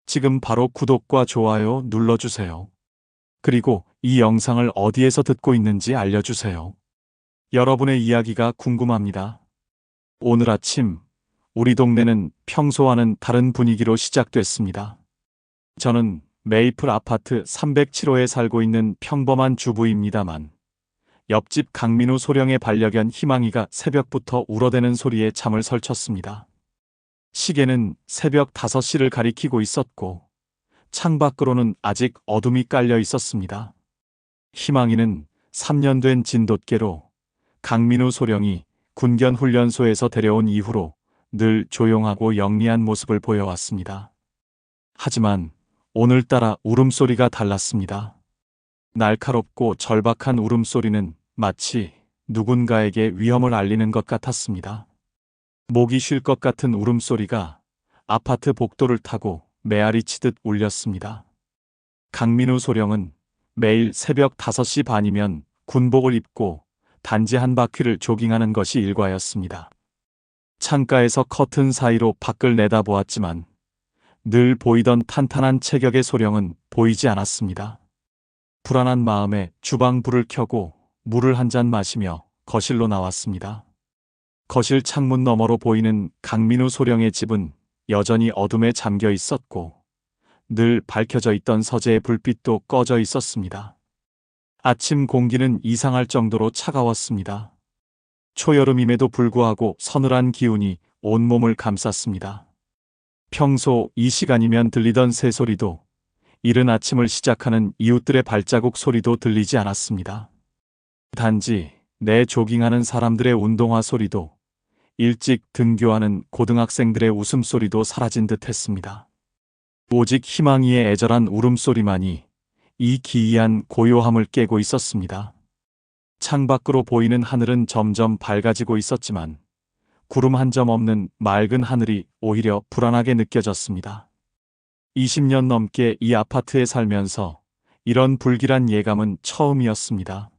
지금 바로 구독과 좋아요 눌러주세요. 그리고 이 영상을 어디에서 듣고 있는지 알려주세요. 여러분의 이야기가 궁금합니다. 오늘 아침, 우리 동네는 평소와는 다른 분위기로 시작됐습니다. 저는 메이플 아파트 307호에 살고 있는 평범한 주부입니다만, 옆집 강민우 소령의 반려견 희망이가 새벽부터 울어대는 소리에 잠을 설쳤습니다. 시계는 새벽 5시를 가리키고 있었고, 창밖으로는 아직 어둠이 깔려 있었습니다. 희망이는 3년 된 진돗개로 강민우 소령이 군견 훈련소에서 데려온 이후로 늘 조용하고 영리한 모습을 보여왔습니다. 하지만 오늘따라 울음소리가 달랐습니다. 날카롭고 절박한 울음소리는 마치 누군가에게 위험을 알리는 것 같았습니다. 목이 쉴 것 같은 울음소리가 아파트 복도를 타고 메아리 치듯 울렸습니다. 강민우 소령은 매일 새벽 5시 반이면 군복을 입고 단지 한 바퀴를 조깅하는 것이 일과였습니다. 창가에서 커튼 사이로 밖을 내다보았지만 늘 보이던 탄탄한 체격의 소령은 보이지 않았습니다. 불안한 마음에 주방 불을 켜고 물을 한 잔 마시며 거실로 나왔습니다. 거실 창문 너머로 보이는 강민우 소령의 집은 여전히 어둠에 잠겨 있었고, 늘 밝혀져 있던 서재의 불빛도 꺼져 있었습니다. 아침 공기는 이상할 정도로 차가웠습니다. 초여름임에도 불구하고 서늘한 기운이 온몸을 감쌌습니다. 평소 이 시간이면 들리던 새소리도, 이른 아침을 시작하는 이웃들의 발자국 소리도 들리지 않았습니다. 단지 내 조깅하는 사람들의 운동화 소리도, 일찍 등교하는 고등학생들의 웃음소리도 사라진 듯 했습니다. 오직 희망이의 애절한 울음소리만이 이 기이한 고요함을 깨고 있었습니다. 창밖으로 보이는 하늘은 점점 밝아지고 있었지만 구름 한 점 없는 맑은 하늘이 오히려 불안하게 느껴졌습니다. 20년 넘게 이 아파트에 살면서 이런 불길한 예감은 처음이었습니다.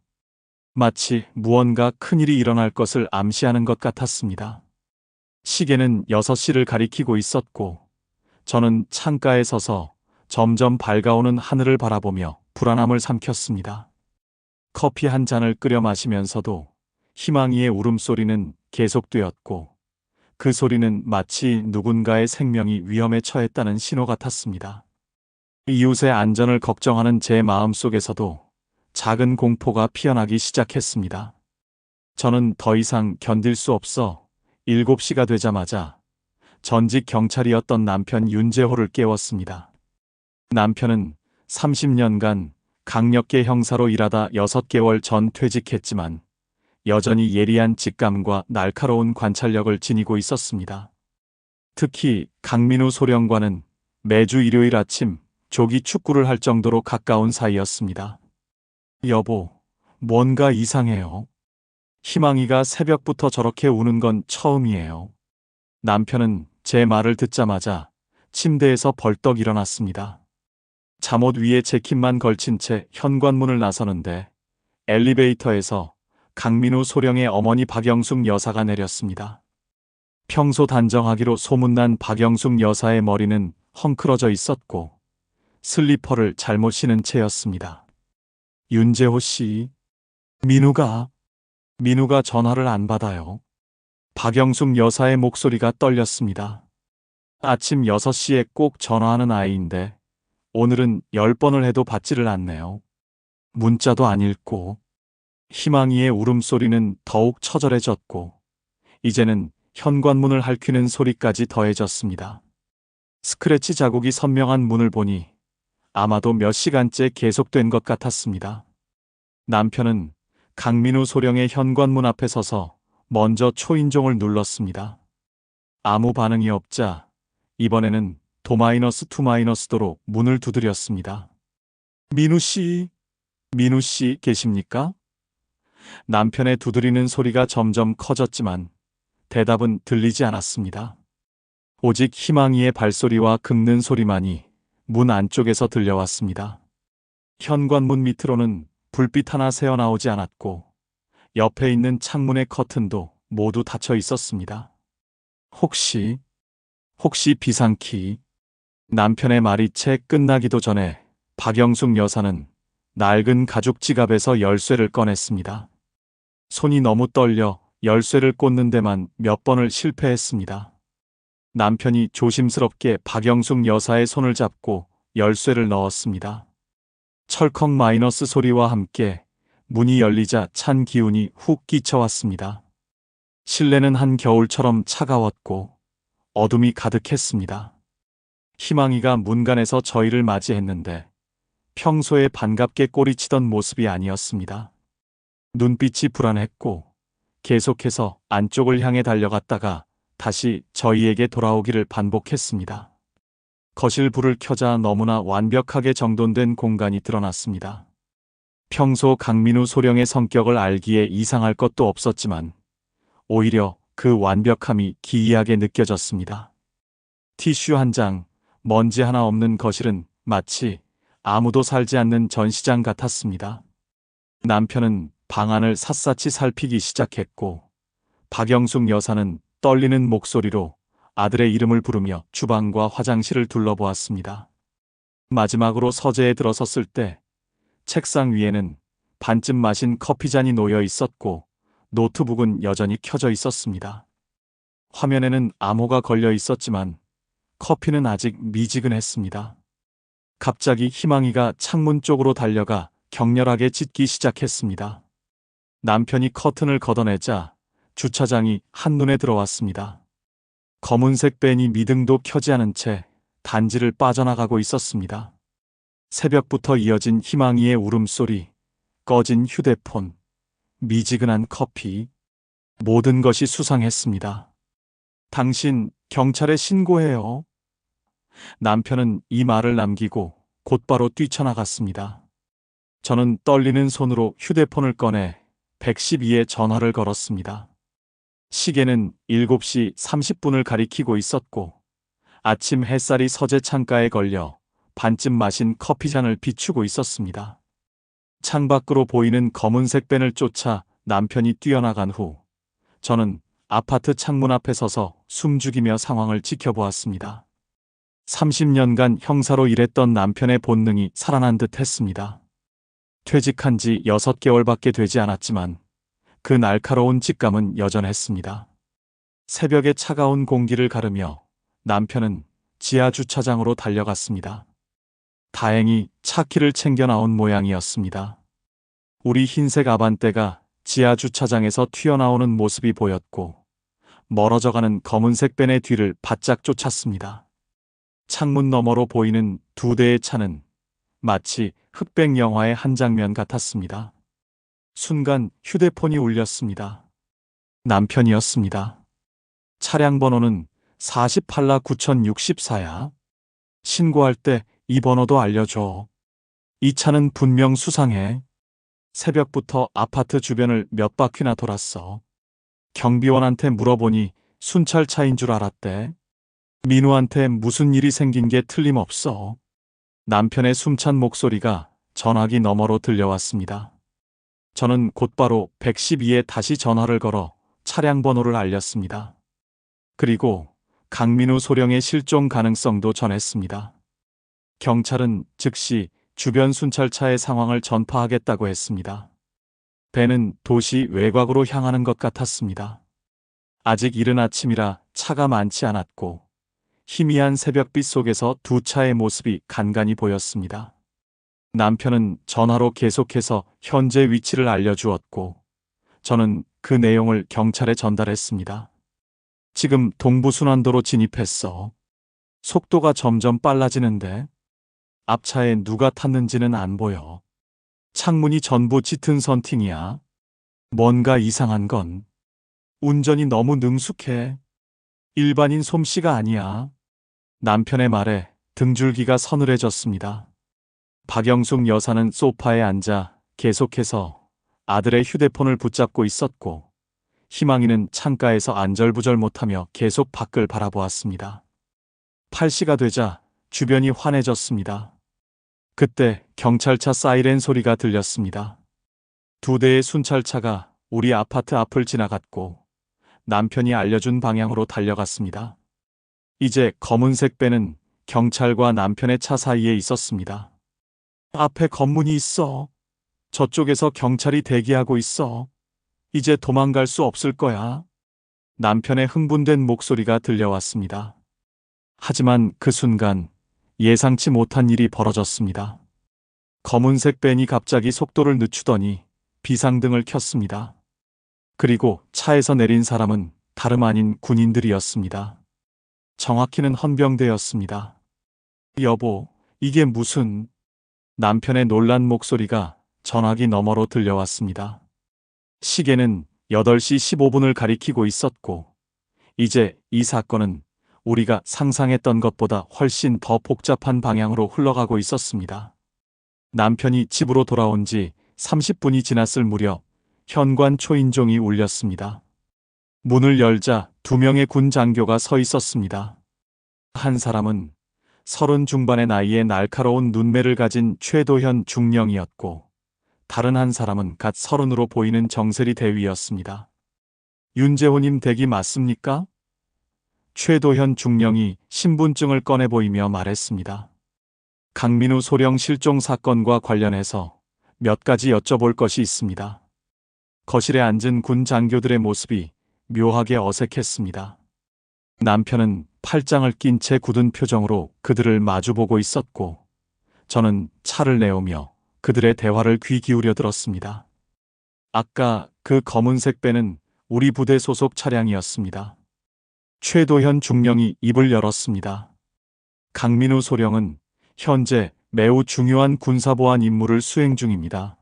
마치 무언가 큰일이 일어날 것을 암시하는 것 같았습니다. 시계는 6시를 가리키고 있었고, 저는 창가에 서서 점점 밝아오는 하늘을 바라보며 불안함을 삼켰습니다. 커피 한 잔을 끓여 마시면서도 희망이의 울음소리는 계속되었고, 그 소리는 마치 누군가의 생명이 위험에 처했다는 신호 같았습니다. 이웃의 안전을 걱정하는 제 마음속에서도 작은 공포가 피어나기 시작했습니다. 저는 더 이상 견딜 수 없어 7시가 되자마자 전직 경찰이었던 남편 윤재호를 깨웠습니다. 남편은 30년간 강력계 형사로 일하다 6개월 전 퇴직했지만 여전히 예리한 직감과 날카로운 관찰력을 지니고 있었습니다. 특히 강민우 소령과는 매주 일요일 아침 조기 축구를 할 정도로 가까운 사이였습니다. 여보, 뭔가 이상해요. 희망이가 새벽부터 저렇게 우는 건 처음이에요. 남편은 제 말을 듣자마자 침대에서 벌떡 일어났습니다. 잠옷 위에 재킷만 걸친 채 현관문을 나서는데 엘리베이터에서 강민우 소령의 어머니 박영숙 여사가 내렸습니다. 평소 단정하기로 소문난 박영숙 여사의 머리는 헝클어져 있었고 슬리퍼를 잘못 신은 채였습니다. 윤재호 씨, 민우가 전화를 안 받아요. 박영숙 여사의 목소리가 떨렸습니다. 아침 6시에 꼭 전화하는 아이인데 오늘은 10번을 해도 받지를 않네요. 문자도 안 읽고. 희망이의 울음소리는 더욱 처절해졌고 이제는 현관문을 핥히는 소리까지 더해졌습니다. 스크래치 자국이 선명한 문을 보니 아마도 몇 시간째 계속된 것 같았습니다. 남편은 강민우 소령의 현관문 앞에 서서 먼저 초인종을 눌렀습니다. 아무 반응이 없자 이번에는 도마이너스2-도로 문을 두드렸습니다. 민우 씨 계십니까? 남편의 두드리는 소리가 점점 커졌지만 대답은 들리지 않았습니다. 오직 희망이의 발소리와 긁는 소리만이 문 안쪽에서 들려왔습니다. 현관문 밑으로는 불빛 하나 새어나오지 않았고 옆에 있는 창문의 커튼도 모두 닫혀 있었습니다. 혹시 비상키? 남편의 말이 채 끝나기도 전에 박영숙 여사는 낡은 가죽 지갑에서 열쇠를 꺼냈습니다. 손이 너무 떨려 열쇠를 꽂는 데만 몇 번을 실패했습니다. 남편이 조심스럽게 박영숙 여사의 손을 잡고 열쇠를 넣었습니다. 철컥 마이너스 소리와 함께 문이 열리자 찬 기운이 훅 끼쳐왔습니다. 실내는 한겨울처럼 차가웠고 어둠이 가득했습니다. 희망이가 문간에서 저희를 맞이했는데 평소에 반갑게 꼬리치던 모습이 아니었습니다. 눈빛이 불안했고 계속해서 안쪽을 향해 달려갔다가 다시 저희에게 돌아오기를 반복했습니다. 거실 불을 켜자 너무나 완벽하게 정돈된 공간이 드러났습니다. 평소 강민우 소령의 성격을 알기에 이상할 것도 없었지만 오히려 그 완벽함이 기이하게 느껴졌습니다. 티슈 한 장, 먼지 하나 없는 거실은 마치 아무도 살지 않는 전시장 같았습니다. 남편은 방안을 샅샅이 살피기 시작했고 박영숙 여사는 떨리는 목소리로 아들의 이름을 부르며 주방과 화장실을 둘러보았습니다. 마지막으로 서재에 들어섰을 때 책상 위에는 반쯤 마신 커피잔이 놓여 있었고 노트북은 여전히 켜져 있었습니다. 화면에는 암호가 걸려 있었지만 커피는 아직 미지근했습니다. 갑자기 희망이가 창문 쪽으로 달려가 격렬하게 짖기 시작했습니다. 남편이 커튼을 걷어내자 주차장이 한눈에 들어왔습니다. 검은색 벤이 미등도 켜지 않은 채 단지를 빠져나가고 있었습니다. 새벽부터 이어진 희망이의 울음소리, 꺼진 휴대폰, 미지근한 커피, 모든 것이 수상했습니다. 당신 경찰에 신고해요. 남편은 이 말을 남기고 곧바로 뛰쳐나갔습니다. 저는 떨리는 손으로 휴대폰을 꺼내 112에 전화를 걸었습니다. 시계는 7시 30분을 가리키고 있었고 아침 햇살이 서재 창가에 걸려 반쯤 마신 커피잔을 비추고 있었습니다. 창밖으로 보이는 검은색 벤을 쫓아 남편이 뛰어나간 후 저는 아파트 창문 앞에 서서 숨죽이며 상황을 지켜보았습니다. 30년간 형사로 일했던 남편의 본능이 살아난 듯 했습니다. 퇴직한 지 6개월밖에 되지 않았지만 그 날카로운 직감은 여전했습니다. 새벽의 차가운 공기를 가르며 남편은 지하 주차장으로 달려갔습니다. 다행히 차 키를 챙겨 나온 모양이었습니다. 우리 흰색 아반떼가 지하 주차장에서 튀어나오는 모습이 보였고 멀어져가는 검은색 벤의 뒤를 바짝 쫓았습니다. 창문 너머로 보이는 2대의 차는 마치 흑백 영화의 한 장면 같았습니다. 순간 휴대폰이 울렸습니다. 남편이었습니다. 차량 번호는 48라 9064야. 신고할 때 이 번호도 알려줘. 이 차는 분명 수상해. 새벽부터 아파트 주변을 몇 바퀴나 돌았어. 경비원한테 물어보니 순찰차인 줄 알았대. 민우한테 무슨 일이 생긴 게 틀림없어. 남편의 숨찬 목소리가 전화기 너머로 들려왔습니다. 저는 곧바로 112에 다시 전화를 걸어 차량 번호를 알렸습니다. 그리고 강민우 소령의 실종 가능성도 전했습니다. 경찰은 즉시 주변 순찰차의 상황을 전파하겠다고 했습니다. 배는 도시 외곽으로 향하는 것 같았습니다. 아직 이른 아침이라 차가 많지 않았고 희미한 새벽빛 속에서 두 차의 모습이 간간히 보였습니다. 남편은 전화로 계속해서 현재 위치를 알려주었고 저는 그 내용을 경찰에 전달했습니다. 지금 동부순환도로 진입했어. 속도가 점점 빨라지는데 앞차에 누가 탔는지는 안 보여. 창문이 전부 짙은 선팅이야. 뭔가 이상한 건 운전이 너무 능숙해. 일반인 솜씨가 아니야. 남편의 말에 등줄기가 서늘해졌습니다. 박영숙 여사는 소파에 앉아 계속해서 아들의 휴대폰을 붙잡고 있었고 희망이는 창가에서 안절부절 못하며 계속 밖을 바라보았습니다. 8시가 되자 주변이 환해졌습니다. 그때 경찰차 사이렌 소리가 들렸습니다. 2대의 순찰차가 우리 아파트 앞을 지나갔고 남편이 알려준 방향으로 달려갔습니다. 이제 검은색 배는 경찰과 남편의 차 사이에 있었습니다. 앞에 검문이 있어. 저쪽에서 경찰이 대기하고 있어. 이제 도망갈 수 없을 거야. 남편의 흥분된 목소리가 들려왔습니다. 하지만 그 순간 예상치 못한 일이 벌어졌습니다. 검은색 밴이 갑자기 속도를 늦추더니 비상등을 켰습니다. 그리고 차에서 내린 사람은 다름 아닌 군인들이었습니다. 정확히는 헌병대였습니다. 여보, 이게 무슨... 남편의 놀란 목소리가 전화기 너머로 들려왔습니다. 시계는 8시 15분을 가리키고 있었고, 이제 이 사건은 우리가 상상했던 것보다 훨씬 더 복잡한 방향으로 흘러가고 있었습니다. 남편이 집으로 돌아온 지 30분이 지났을 무렵 현관 초인종이 울렸습니다. 문을 열자 2명의 군 장교가 서 있었습니다. 한 사람은 30 중반의 나이에 날카로운 눈매를 가진 최도현 중령이었고, 다른 한 사람은 갓 30으로 보이는 정세리 대위였습니다. 윤재호님 댁이 맞습니까? 최도현 중령이 신분증을 꺼내 보이며 말했습니다. 강민우 소령 실종 사건과 관련해서 몇 가지 여쭤볼 것이 있습니다. 거실에 앉은 군 장교들의 모습이 묘하게 어색했습니다. 남편은 팔짱을 낀 채 굳은 표정으로 그들을 마주보고 있었고, 저는 차를 내오며 그들의 대화를 귀 기울여 들었습니다. 아까 그 검은색 배는 우리 부대 소속 차량이었습니다. 최도현 중령이 입을 열었습니다. 강민우 소령은 현재 매우 중요한 군사보안 임무를 수행 중입니다.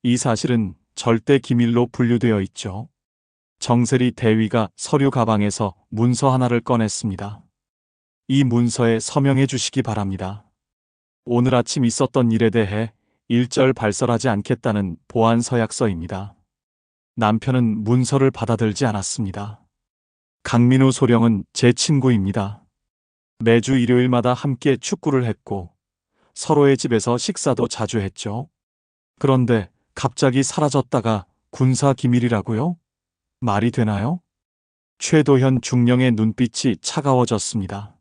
이 사실은 절대 기밀로 분류되어 있죠. 정세리 대위가 서류 가방에서 문서 하나를 꺼냈습니다. 이 문서에 서명해 주시기 바랍니다. 오늘 아침 있었던 일에 대해 일절 발설하지 않겠다는 보안 서약서입니다. 남편은 문서를 받아들지 않았습니다. 강민우 소령은 제 친구입니다. 매주 일요일마다 함께 축구를 했고 서로의 집에서 식사도 자주 했죠. 그런데 갑자기 사라졌다가 군사 기밀이라고요? 말이 되나요? 최도현 중령의 눈빛이 차가워졌습니다.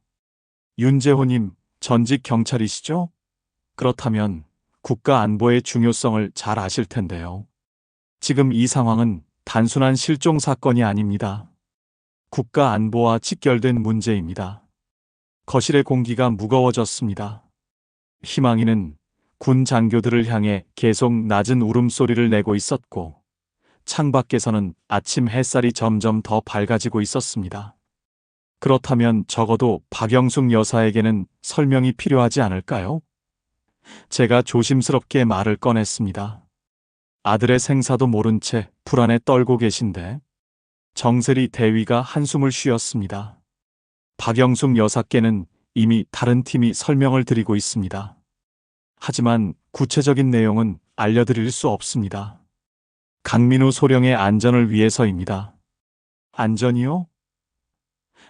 윤재호님, 전직 경찰이시죠? 그렇다면 국가 안보의 중요성을 잘 아실 텐데요. 지금 이 상황은 단순한 실종 사건이 아닙니다. 국가 안보와 직결된 문제입니다. 거실의 공기가 무거워졌습니다. 희망이는 군 장교들을 향해 계속 낮은 울음소리를 내고 있었고, 창밖에서는 아침 햇살이 점점 더 밝아지고 있었습니다. 그렇다면 적어도 박영숙 여사에게는 설명이 필요하지 않을까요? 제가 조심스럽게 말을 꺼냈습니다. 아들의 생사도 모른 채 불안에 떨고 계신데. 정세리 대위가 한숨을 쉬었습니다. 박영숙 여사께는 이미 다른 팀이 설명을 드리고 있습니다. 하지만 구체적인 내용은 알려드릴 수 없습니다. 강민우 소령의 안전을 위해서입니다. 안전이요?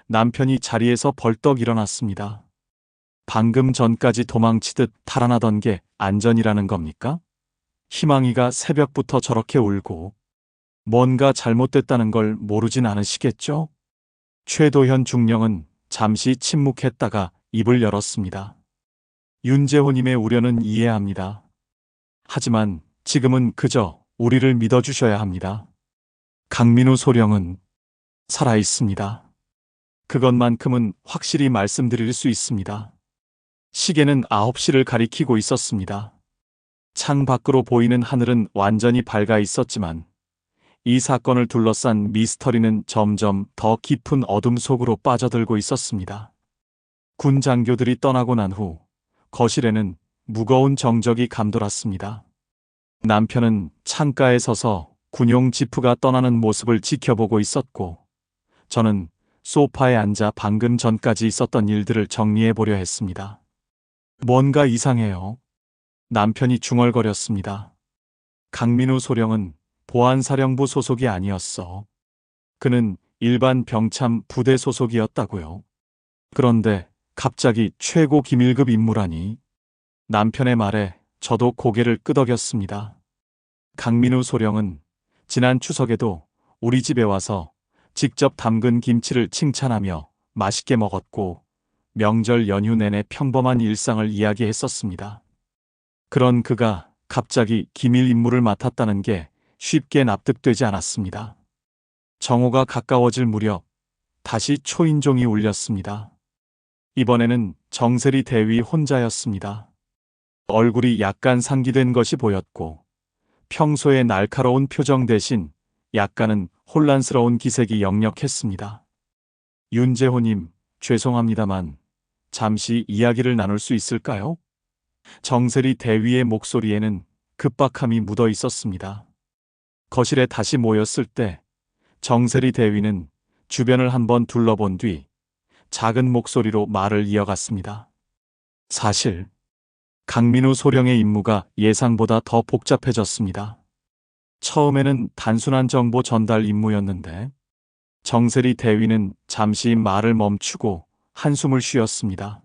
남편이 자리에서 벌떡 일어났습니다. 방금 전까지 도망치듯 달아나던 게 안전이라는 겁니까? 희망이가 새벽부터 저렇게 울고 뭔가 잘못됐다는 걸 모르진 않으시겠죠? 최도현 중령은 잠시 침묵했다가 입을 열었습니다. 윤재호님의 우려는 이해합니다. 하지만 지금은 그저 우리를 믿어주셔야 합니다. 강민우 소령은 살아있습니다. 그것만큼은 확실히 말씀드릴 수 있습니다. 시계는 9시를 가리키고 있었습니다. 창 밖으로 보이는 하늘은 완전히 밝아 있었지만 이 사건을 둘러싼 미스터리는 점점 더 깊은 어둠 속으로 빠져들고 있었습니다. 군 장교들이 떠나고 난 후 거실에는 무거운 정적이 감돌았습니다. 남편은 창가에 서서 군용 지프가 떠나는 모습을 지켜보고 있었고, 저는 소파에 앉아 방금 전까지 있었던 일들을 정리해 보려 했습니다. 뭔가 이상해요. 남편이 중얼거렸습니다. 강민우 소령은 보안사령부 소속이 아니었어. 그는 일반 병참 부대 소속이었다고요. 그런데 갑자기 최고 기밀급 임무라니. 남편의 말에 저도 고개를 끄덕였습니다. 강민우 소령은 지난 추석에도 우리 집에 와서 직접 담근 김치를 칭찬하며 맛있게 먹었고, 명절 연휴 내내 평범한 일상을 이야기했었습니다. 그런 그가 갑자기 기밀 임무를 맡았다는 게 쉽게 납득되지 않았습니다. 정오가 가까워질 무렵 다시 초인종이 울렸습니다. 이번에는 정세리 대위 혼자였습니다. 얼굴이 약간 상기된 것이 보였고 평소의 날카로운 표정 대신 약간은 혼란스러운 기색이 역력했습니다. 윤재호님, 죄송합니다만 잠시 이야기를 나눌 수 있을까요? 정세리 대위의 목소리에는 급박함이 묻어 있었습니다. 거실에 다시 모였을 때 정세리 대위는 주변을 한번 둘러본 뒤 작은 목소리로 말을 이어갔습니다. 사실 강민우 소령의 임무가 예상보다 더 복잡해졌습니다. 처음에는 단순한 정보 전달 임무였는데 정세리 대위는 잠시 말을 멈추고 한숨을 쉬었습니다.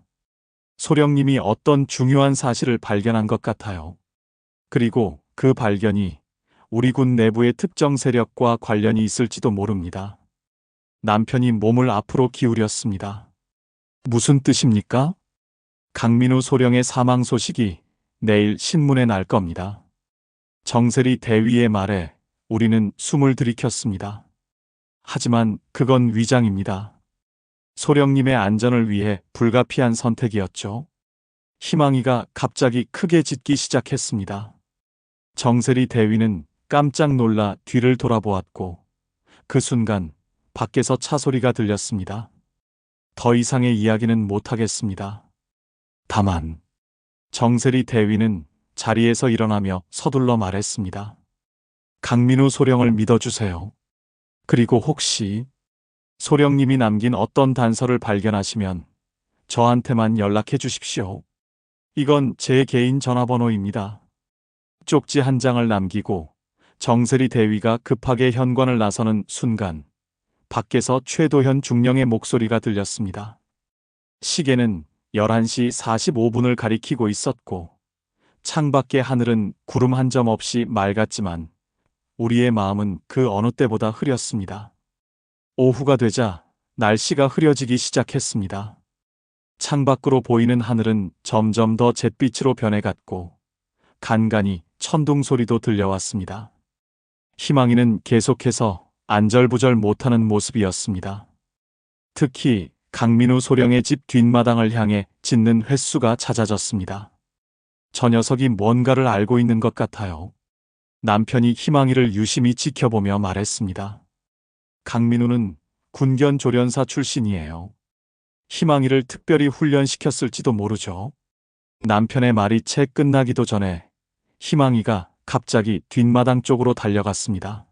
소령님이 어떤 중요한 사실을 발견한 것 같아요. 그리고 그 발견이 우리 군 내부의 특정 세력과 관련이 있을지도 모릅니다. 남편이 몸을 앞으로 기울였습니다. 무슨 뜻입니까? 강민우 소령의 사망 소식이 내일 신문에 날 겁니다. 정세리 대위의 말에 우리는 숨을 들이켰습니다. 하지만 그건 위장입니다. 소령님의 안전을 위해 불가피한 선택이었죠. 희망이가 갑자기 크게 짖기 시작했습니다. 정세리 대위는 깜짝 놀라 뒤를 돌아보았고 그 순간 밖에서 차 소리가 들렸습니다. 더 이상의 이야기는 못하겠습니다. 다만 정세리 대위는 자리에서 일어나며 서둘러 말했습니다. 강민우 소령을 믿어주세요. 그리고 혹시 소령님이 남긴 어떤 단서를 발견하시면 저한테만 연락해 주십시오. 이건 제 개인 전화번호입니다. 쪽지 한 장을 남기고 정세리 대위가 급하게 현관을 나서는 순간 밖에서 최도현 중령의 목소리가 들렸습니다. 시계는 11시 45분을 가리키고 있었고 창밖의 하늘은 구름 한 점 없이 맑았지만 우리의 마음은 그 어느 때보다 흐렸습니다. 오후가 되자 날씨가 흐려지기 시작했습니다. 창밖으로 보이는 하늘은 점점 더 잿빛으로 변해갔고 간간히 천둥 소리도 들려왔습니다. 희망이는 계속해서 안절부절 못하는 모습이었습니다. 특히 강민우 소령의 집 뒷마당을 향해 짖는 횟수가 잦아졌습니다. 저 녀석이 뭔가를 알고 있는 것 같아요. 남편이 희망이를 유심히 지켜보며 말했습니다. 강민우는 군견 조련사 출신이에요. 희망이를 특별히 훈련시켰을지도 모르죠. 남편의 말이 채 끝나기도 전에 희망이가 갑자기 뒷마당 쪽으로 달려갔습니다.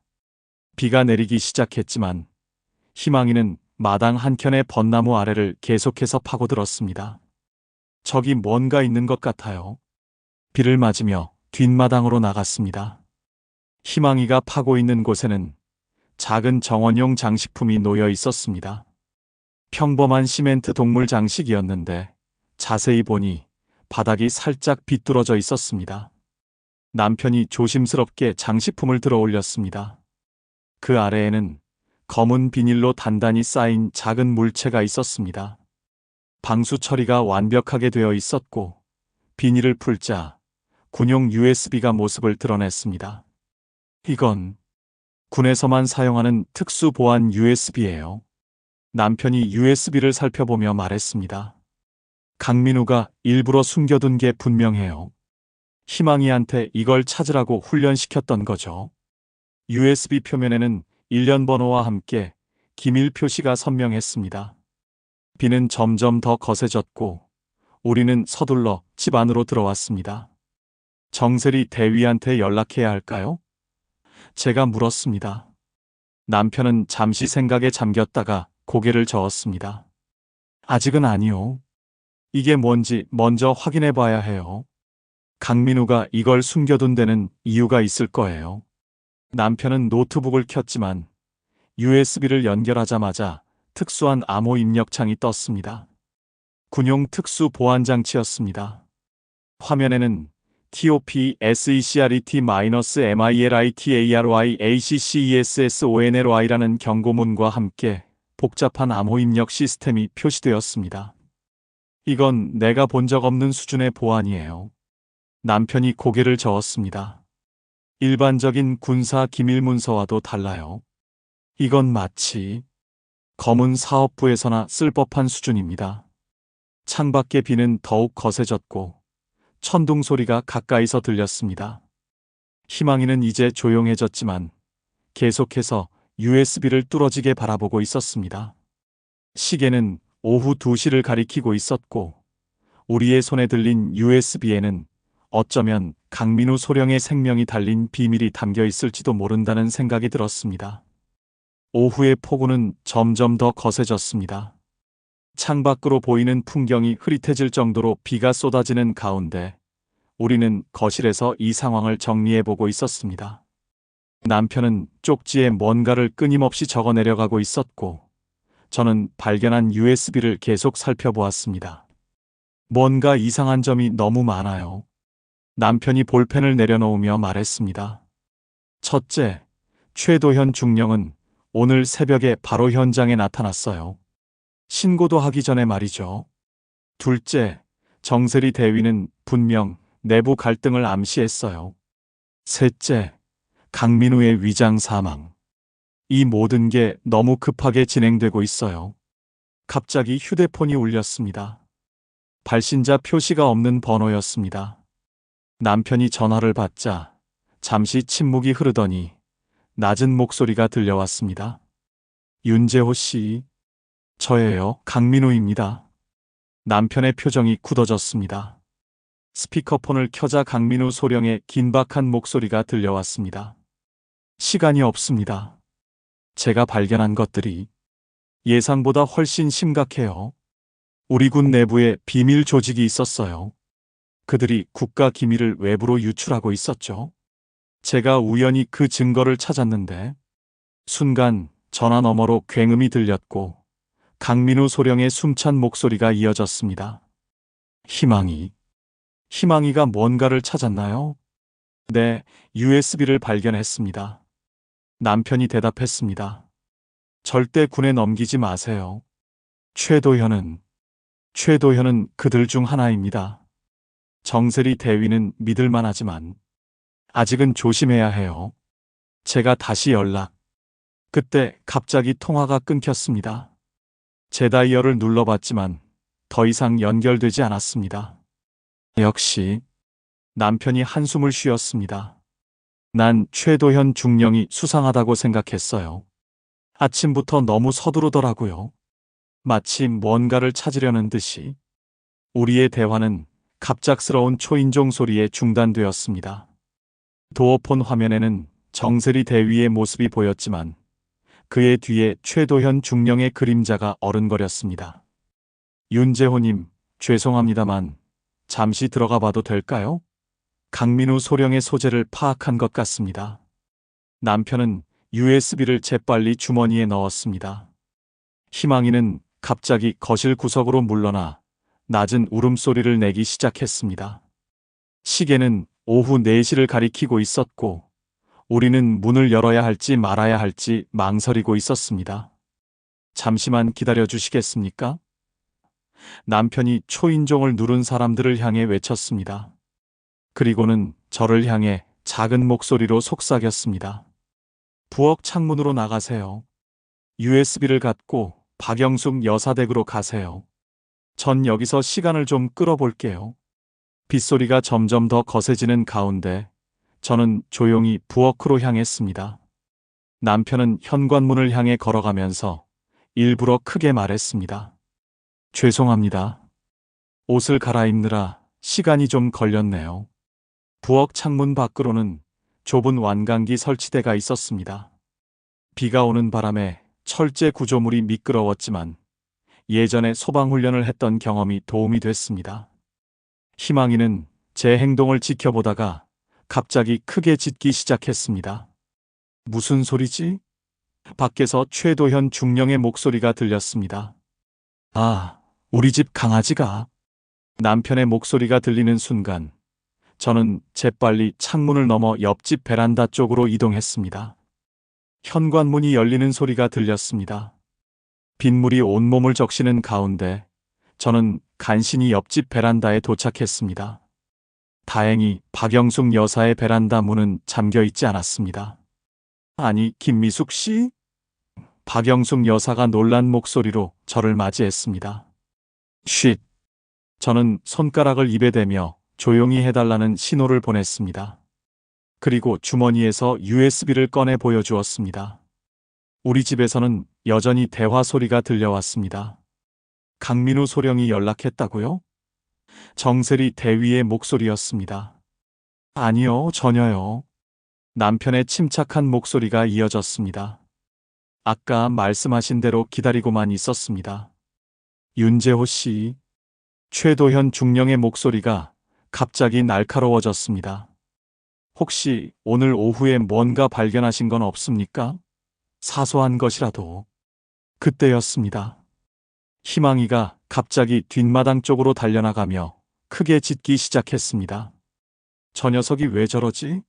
비가 내리기 시작했지만 희망이는 마당 한켠의 벚나무 아래를 계속해서 파고들었습니다. 저기 뭔가 있는 것 같아요. 비를 맞으며 뒷마당으로 나갔습니다. 희망이가 파고 있는 곳에는 작은 정원용 장식품이 놓여 있었습니다. 평범한 시멘트 동물 장식이었는데 자세히 보니 바닥이 살짝 비뚤어져 있었습니다. 남편이 조심스럽게 장식품을 들어 올렸습니다. 그 아래에는 검은 비닐로 단단히 쌓인 작은 물체가 있었습니다. 방수 처리가 완벽하게 되어 있었고 비닐을 풀자 군용 USB가 모습을 드러냈습니다. 이건 군에서만 사용하는 특수 보안 USB예요. 남편이 USB를 살펴보며 말했습니다. 강민우가 일부러 숨겨둔 게 분명해요. 희망이한테 이걸 찾으라고 훈련시켰던 거죠. USB 표면에는 일련 번호와 함께 기밀 표시가 선명했습니다. 비는 점점 더 거세졌고 우리는 서둘러 집 안으로 들어왔습니다. 정세리 대위한테 연락해야 할까요? 제가 물었습니다. 남편은 잠시 생각에 잠겼다가 고개를 저었습니다. 아직은 아니요. 이게 뭔지 먼저 확인해 봐야 해요. 강민우가 이걸 숨겨둔 데는 이유가 있을 거예요. 남편은 노트북을 켰지만 USB를 연결하자마자 특수한 암호 입력창이 떴습니다. 군용 특수 보안 장치였습니다. 화면에는 TOP SECRET-MILITARY ACCESSONLY라는 경고문과 함께 복잡한 암호 입력 시스템이 표시되었습니다. 이건 내가 본 적 없는 수준의 보안이에요. 남편이 고개를 저었습니다. 일반적인 군사 기밀 문서와도 달라요. 이건 마치 검은 사업부에서나 쓸 법한 수준입니다. 창밖의 비는 더욱 거세졌고 천둥 소리가 가까이서 들렸습니다. 희망이는 이제 조용해졌지만 계속해서 USB를 뚫어지게 바라보고 있었습니다. 시계는 오후 2시를 가리키고 있었고 우리의 손에 들린 USB에는 어쩌면 강민우 소령의 생명이 달린 비밀이 담겨 있을지도 모른다는 생각이 들었습니다. 오후의 폭우는 점점 더 거세졌습니다. 창밖으로 보이는 풍경이 흐릿해질 정도로 비가 쏟아지는 가운데 우리는 거실에서 이 상황을 정리해보고 있었습니다. 남편은 쪽지에 뭔가를 끊임없이 적어 내려가고 있었고 저는 발견한 USB를 계속 살펴보았습니다. 뭔가 이상한 점이 너무 많아요. 남편이 볼펜을 내려놓으며 말했습니다. 첫째, 최도현 중령은 오늘 새벽에 바로 현장에 나타났어요. 신고도 하기 전에 말이죠. 둘째, 정세리 대위는 분명 내부 갈등을 암시했어요. 셋째, 강민우의 위장 사망. 이 모든 게 너무 급하게 진행되고 있어요. 갑자기 휴대폰이 울렸습니다. 발신자 표시가 없는 번호였습니다. 남편이 전화를 받자 잠시 침묵이 흐르더니 낮은 목소리가 들려왔습니다. 윤재호 씨, 저예요. 강민우입니다. 남편의 표정이 굳어졌습니다. 스피커폰을 켜자 강민우 소령의 긴박한 목소리가 들려왔습니다. 시간이 없습니다. 제가 발견한 것들이 예상보다 훨씬 심각해요. 우리 군 내부에 비밀 조직이 있었어요. 그들이 국가 기밀을 외부로 유출하고 있었죠. 제가 우연히 그 증거를 찾았는데 순간 전화 너머로 굉음이 들렸고 강민우 소령의 숨찬 목소리가 이어졌습니다. 희망이가 뭔가를 찾았나요? 네, USB를 발견했습니다. 남편이 대답했습니다. 절대 군에 넘기지 마세요. 최도현은 그들 중 하나입니다. 정세리 대위는 믿을만하지만 아직은 조심해야 해요. 제가 다시 그때 갑자기 통화가 끊겼습니다. 제 다이얼을 눌러봤지만 더 이상 연결되지 않았습니다. 역시 남편이 한숨을 쉬었습니다. 난 최도현 중령이 수상하다고 생각했어요. 아침부터 너무 서두르더라고요. 마치 뭔가를 찾으려는 듯이. 우리의 대화는 갑작스러운 초인종 소리에 중단되었습니다. 도어폰 화면에는 정세리 대위의 모습이 보였지만 그의 뒤에 최도현 중령의 그림자가 어른거렸습니다. 윤재호님, 죄송합니다만 잠시 들어가 봐도 될까요? 강민우 소령의 소재를 파악한 것 같습니다. 남편은 USB를 재빨리 주머니에 넣었습니다. 희망이는 갑자기 거실 구석으로 물러나 낮은 울음소리를 내기 시작했습니다. 시계는 오후 4시를 가리키고 있었고 우리는 문을 열어야 할지 말아야 할지 망설이고 있었습니다. 잠시만 기다려 주시겠습니까? 남편이 초인종을 누른 사람들을 향해 외쳤습니다. 그리고는 저를 향해 작은 목소리로 속삭였습니다. 부엌 창문으로 나가세요. USB를 갖고 박영숙 여사댁으로 가세요. 전 여기서 시간을 좀 끌어볼게요. 빗소리가 점점 더 거세지는 가운데 저는 조용히 부엌으로 향했습니다. 남편은 현관문을 향해 걸어가면서 일부러 크게 말했습니다. 죄송합니다. 옷을 갈아입느라 시간이 좀 걸렸네요. 부엌 창문 밖으로는 좁은 완강기 설치대가 있었습니다. 비가 오는 바람에 철제 구조물이 미끄러웠지만 예전에 소방훈련을 했던 경험이 도움이 됐습니다. 희망이는 제 행동을 지켜보다가 갑자기 크게 짖기 시작했습니다. 무슨 소리지? 밖에서 최도현 중령의 목소리가 들렸습니다. 아, 우리 집 강아지가. 남편의 목소리가 들리는 순간 저는 재빨리 창문을 넘어 옆집 베란다 쪽으로 이동했습니다. 현관문이 열리는 소리가 들렸습니다. 빗물이 온몸을 적시는 가운데 저는 간신히 옆집 베란다에 도착했습니다. 다행히 박영숙 여사의 베란다 문은 잠겨 있지 않았습니다. 아니, 김미숙 씨? 박영숙 여사가 놀란 목소리로 저를 맞이했습니다. 쉿! 저는 손가락을 입에 대며 조용히 해달라는 신호를 보냈습니다. 그리고 주머니에서 USB를 꺼내 보여주었습니다. 우리 집에서는 여전히 대화 소리가 들려왔습니다. 강민우 소령이 연락했다고요? 정세리 대위의 목소리였습니다. 아니요, 전혀요. 남편의 침착한 목소리가 이어졌습니다. 아까 말씀하신 대로 기다리고만 있었습니다. 윤재호 씨. 최도현 중령의 목소리가 갑자기 날카로워졌습니다. 혹시 오늘 오후에 뭔가 발견하신 건 없습니까? 사소한 것이라도. 그때였습니다. 희망이가 갑자기 뒷마당 쪽으로 달려나가며 크게 짖기 시작했습니다. 저 녀석이 왜 저러지?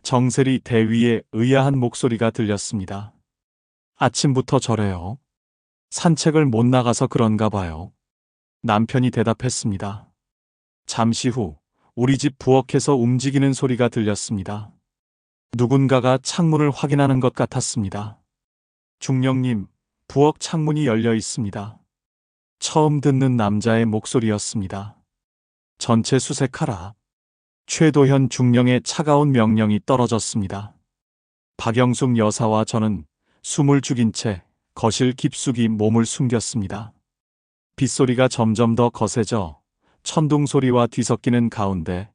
정세리 대위의 의아한 목소리가 들렸습니다. 아침부터 저래요. 산책을 못 나가서 그런가 봐요. 남편이 대답했습니다. 잠시 후 우리 집 부엌에서 움직이는 소리가 들렸습니다. 누군가가 창문을 확인하는 것 같았습니다. 중령님, 부엌 창문이 열려 있습니다. 처음 듣는 남자의 목소리였습니다. 전체 수색하라. 최도현 중령의 차가운 명령이 떨어졌습니다. 박영숙 여사와 저는 숨을 죽인 채 거실 깊숙이 몸을 숨겼습니다. 빗소리가 점점 더 거세져 천둥 소리와 뒤섞이는 가운데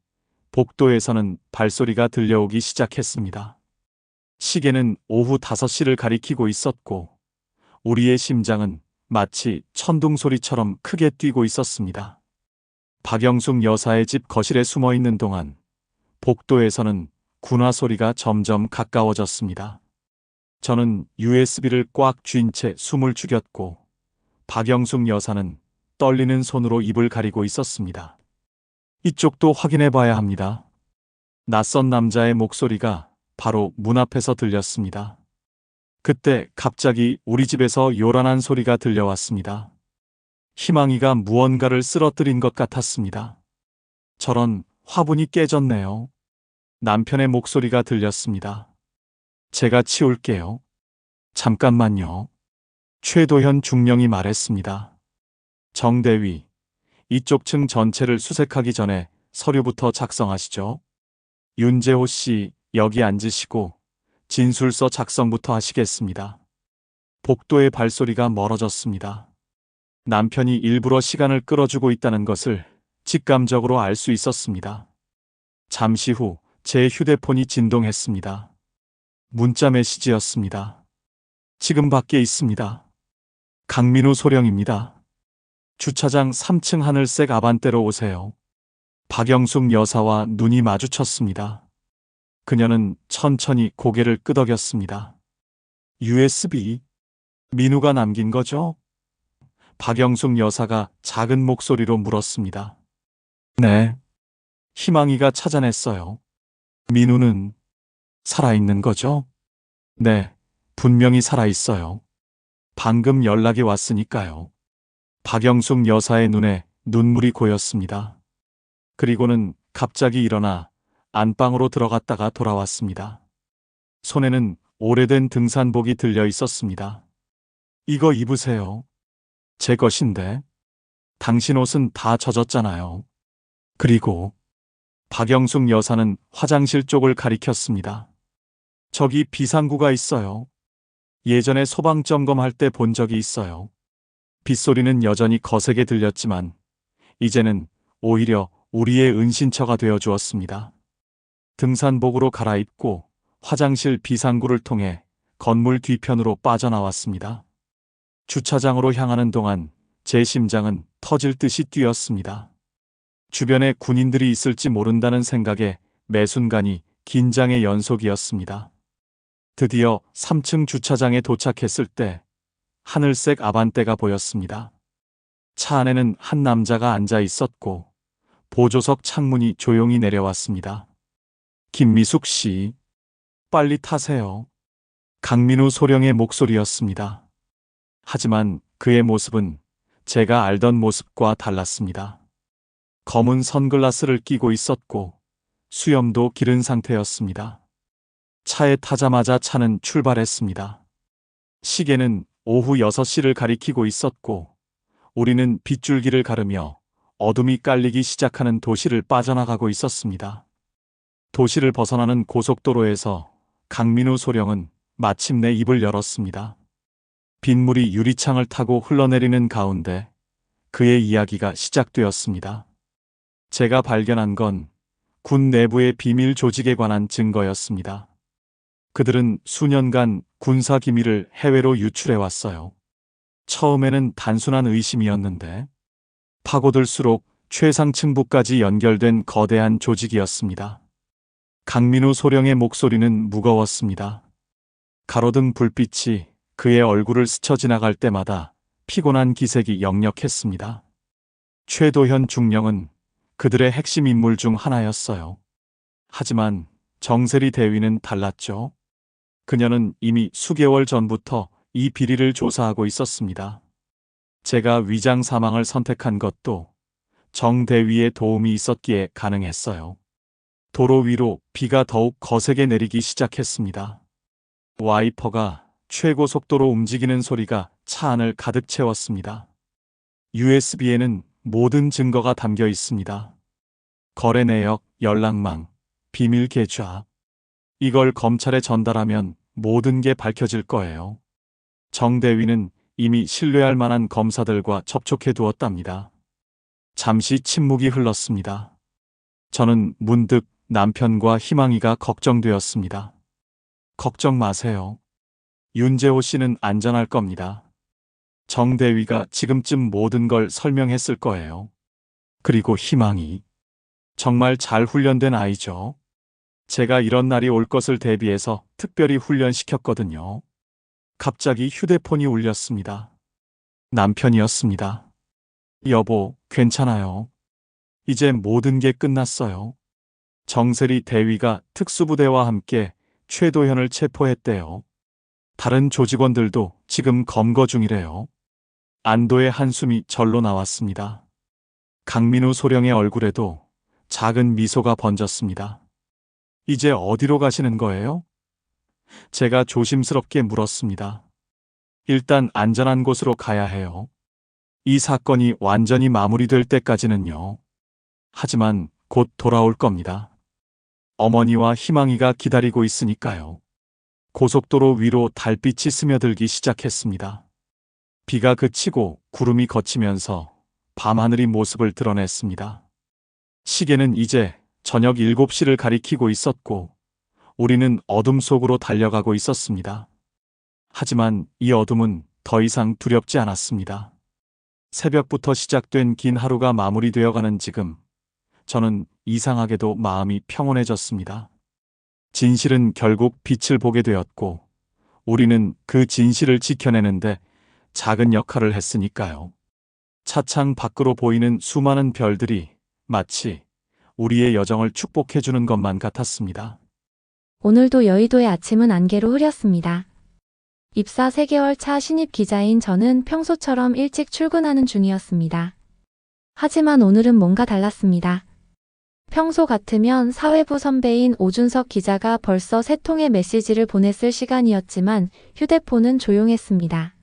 복도에서는 발소리가 들려오기 시작했습니다. 시계는 오후 5시를 가리키고 있었고 우리의 심장은 마치 천둥 소리처럼 크게 뛰고 있었습니다. 박영숙 여사의 집 거실에 숨어 있는 동안 복도에서는 군화 소리가 점점 가까워졌습니다. 저는 USB를 꽉 쥔 채 숨을 죽였고 박영숙 여사는 떨리는 손으로 입을 가리고 있었습니다. 이쪽도 확인해 봐야 합니다. 낯선 남자의 목소리가 바로 문 앞에서 들렸습니다. 그때 갑자기 우리 집에서 요란한 소리가 들려왔습니다. 희망이가 무언가를 쓰러뜨린 것 같았습니다. 저런, 화분이 깨졌네요. 남편의 목소리가 들렸습니다. 제가 치울게요. 잠깐만요. 최도현 중령이 말했습니다. 정대위, 이쪽 층 전체를 수색하기 전에 서류부터 작성하시죠. 윤재호 씨, 여기 앉으시고 진술서 작성부터 하시겠습니다. 복도의 발소리가 멀어졌습니다. 남편이 일부러 시간을 끌어주고 있다는 것을 직감적으로 알 수 있었습니다. 잠시 후 제 휴대폰이 진동했습니다. 문자 메시지였습니다. 지금 밖에 있습니다. 강민우 소령입니다. 주차장 3층 하늘색 아반떼로 오세요. 박영숙 여사와 눈이 마주쳤습니다. 그녀는 천천히 고개를 끄덕였습니다. USB? 민우가 남긴 거죠? 박영숙 여사가 작은 목소리로 물었습니다. 네. 희망이가 찾아냈어요. 민우는 살아있는 거죠? 네, 분명히 살아있어요. 방금 연락이 왔으니까요. 박영숙 여사의 눈에 눈물이 고였습니다. 그리고는 갑자기 일어나 안방으로 들어갔다가 돌아왔습니다. 손에는 오래된 등산복이 들려 있었습니다. 이거 입으세요. 제 것인데. 당신 옷은 다 젖었잖아요. 그리고 박영숙 여사는 화장실 쪽을 가리켰습니다. 저기 비상구가 있어요. 예전에 소방점검할 때 본 적이 있어요. 빗소리는 여전히 거세게 들렸지만 이제는 오히려 우리의 은신처가 되어 주었습니다. 등산복으로 갈아입고 화장실 비상구를 통해 건물 뒤편으로 빠져나왔습니다. 주차장으로 향하는 동안 제 심장은 터질 듯이 뛰었습니다. 주변에 군인들이 있을지 모른다는 생각에 매 순간이 긴장의 연속이었습니다. 드디어 3층 주차장에 도착했을 때 하늘색 아반떼가 보였습니다. 차 안에는 한 남자가 앉아 있었고 보조석 창문이 조용히 내려왔습니다. 김미숙 씨, 빨리 타세요. 강민우 소령의 목소리였습니다. 하지만 그의 모습은 제가 알던 모습과 달랐습니다. 검은 선글라스를 끼고 있었고 수염도 기른 상태였습니다. 차에 타자마자 차는 출발했습니다. 시계는 오후 6시를 가리키고 있었고 우리는 빗줄기를 가르며 어둠이 깔리기 시작하는 도시를 빠져나가고 있었습니다. 도시를 벗어나는 고속도로에서 강민우 소령은 마침내 입을 열었습니다. 빗물이 유리창을 타고 흘러내리는 가운데 그의 이야기가 시작되었습니다. 제가 발견한 건 군 내부의 비밀 조직에 관한 증거였습니다. 그들은 수년간 군사 기밀을 해외로 유출해왔어요. 처음에는 단순한 의심이었는데 파고들수록 최상층부까지 연결된 거대한 조직이었습니다. 강민우 소령의 목소리는 무거웠습니다. 가로등 불빛이 그의 얼굴을 스쳐 지나갈 때마다 피곤한 기색이 역력했습니다. 최도현 중령은 그들의 핵심 인물 중 하나였어요. 하지만 정세리 대위는 달랐죠. 그녀는 이미 수개월 전부터 이 비리를 조사하고 있었습니다. 제가 위장 사망을 선택한 것도 정 대위의 도움이 있었기에 가능했어요. 도로 위로 비가 더욱 거세게 내리기 시작했습니다. 와이퍼가 최고 속도로 움직이는 소리가 차 안을 가득 채웠습니다. USB에는 모든 증거가 담겨 있습니다. 거래 내역, 연락망, 비밀 계좌. 이걸 검찰에 전달하면 모든 게 밝혀질 거예요. 정 대위는 이미 신뢰할 만한 검사들과 접촉해 두었답니다. 잠시 침묵이 흘렀습니다. 저는 문득 남편과 희망이가 걱정되었습니다. 걱정 마세요. 윤재호 씨는 안전할 겁니다. 정 대위가 지금쯤 모든 걸 설명했을 거예요. 그리고 희망이 정말 잘 훈련된 아이죠. 제가 이런 날이 올 것을 대비해서 특별히 훈련시켰거든요. 갑자기 휴대폰이 울렸습니다. 남편이었습니다. 여보, 괜찮아요. 이제 모든 게 끝났어요. 정세리 대위가 특수부대와 함께 최도현을 체포했대요. 다른 조직원들도 지금 검거 중이래요. 안도의 한숨이 절로 나왔습니다. 강민우 소령의 얼굴에도 작은 미소가 번졌습니다. 이제 어디로 가시는 거예요? 제가 조심스럽게 물었습니다. 일단 안전한 곳으로 가야 해요. 이 사건이 완전히 마무리될 때까지는요. 하지만 곧 돌아올 겁니다. 어머니와 희망이가 기다리고 있으니까요. 고속도로 위로 달빛이 스며들기 시작했습니다. 비가 그치고 구름이 걷히면서 밤하늘이 모습을 드러냈습니다. 시계는 이제 저녁 7시를 가리키고 있었고 우리는 어둠 속으로 달려가고 있었습니다. 하지만 이 어둠은 더 이상 두렵지 않았습니다. 새벽부터 시작된 긴 하루가 마무리되어가는 지금 저는 이상하게도 마음이 평온해졌습니다. 진실은 결국 빛을 보게 되었고 우리는 그 진실을 지켜내는데 작은 역할을 했으니까요. 차창 밖으로 보이는 수많은 별들이 마치 우리의 여정을 축복해주는 것만 같았습니다. 오늘도 여의도의 아침은 안개로 흐렸습니다. 입사 3개월 차 신입 기자인 저는 평소처럼 일찍 출근하는 중이었습니다. 하지만 오늘은 뭔가 달랐습니다. 평소 같으면 사회부 선배인 오준석 기자가 벌써 3통의 메시지를 보냈을 시간이었지만 휴대폰은 조용했습니다.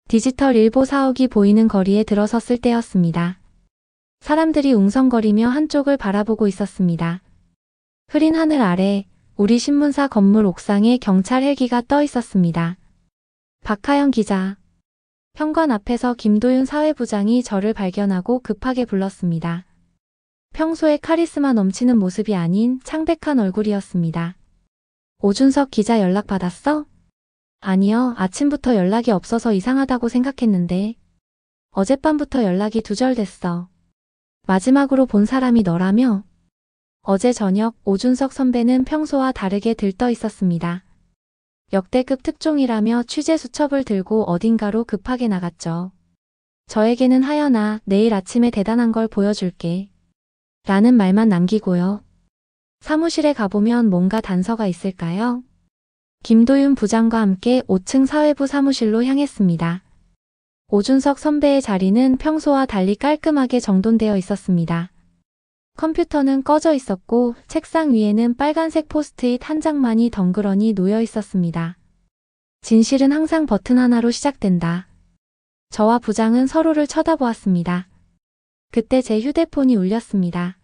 디지털 일보 사옥이 보이는 거리에 들어섰을 때였습니다. 사람들이 웅성거리며 한쪽을 바라보고 있었습니다. 흐린 하늘 아래 우리 신문사 건물 옥상에 경찰 헬기가 떠 있었습니다. 박하영 기자. 현관 앞에서 김도윤 사회부장이 저를 발견하고 급하게 불렀습니다. 평소에 카리스마 넘치는 모습이 아닌 창백한 얼굴이었습니다. 오준석 기자 연락 받았어? 아니요, 아침부터 연락이 없어서 이상하다고 생각했는데 어젯밤부터 연락이 두절됐어. 마지막으로 본 사람이 너라며? 어제 저녁 오준석 선배는 평소와 다르게 들떠 있었습니다. 역대급 특종이라며 취재 수첩을 들고 어딘가로 급하게 나갔죠. 저에게는 하연아, 내일 아침에 대단한 걸 보여줄게. 라는 말만 남기고요. 사무실에 가보면 뭔가 단서가 있을까요? 김도윤 부장과 함께 5층 사회부 사무실로 향했습니다. 오준석 선배의 자리는 평소와 달리 깔끔하게 정돈되어 있었습니다. 컴퓨터는 꺼져 있었고 책상 위에는 빨간색 포스트잇 한 장만이 덩그러니 놓여 있었습니다. 진실은 항상 버튼 하나로 시작된다. 저와 부장은 서로를 쳐다보았습니다. 그때 제 휴대폰이 울렸습니다.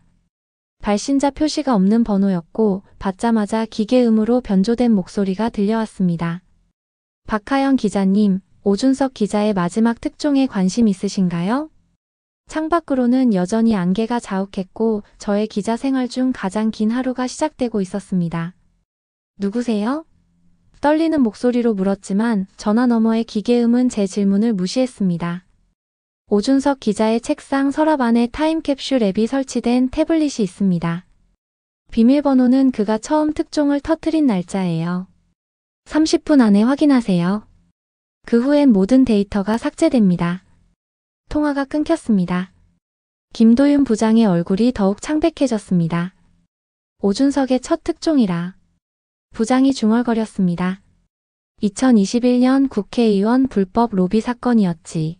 발신자 표시가 없는 번호였고 받자마자 기계음으로 변조된 목소리가 들려왔습니다. 박하연 기자님, 오준석 기자의 마지막 특종에 관심 있으신가요? 창밖으로는 여전히 안개가 자욱했고 저의 기자 생활 중 가장 긴 하루가 시작되고 있었습니다. 누구세요? 떨리는 목소리로 물었지만 전화 너머의 기계음은 제 질문을 무시했습니다. 오준석 기자의 책상 서랍 안에 타임캡슐 앱이 설치된 태블릿이 있습니다. 비밀번호는 그가 처음 특종을 터뜨린 날짜예요. 30분 안에 확인하세요. 그 후엔 모든 데이터가 삭제됩니다. 통화가 끊겼습니다. 김도윤 부장의 얼굴이 더욱 창백해졌습니다. 오준석의 첫 특종이라. 부장이 중얼거렸습니다. 2021년 국회의원 불법 로비 사건이었지.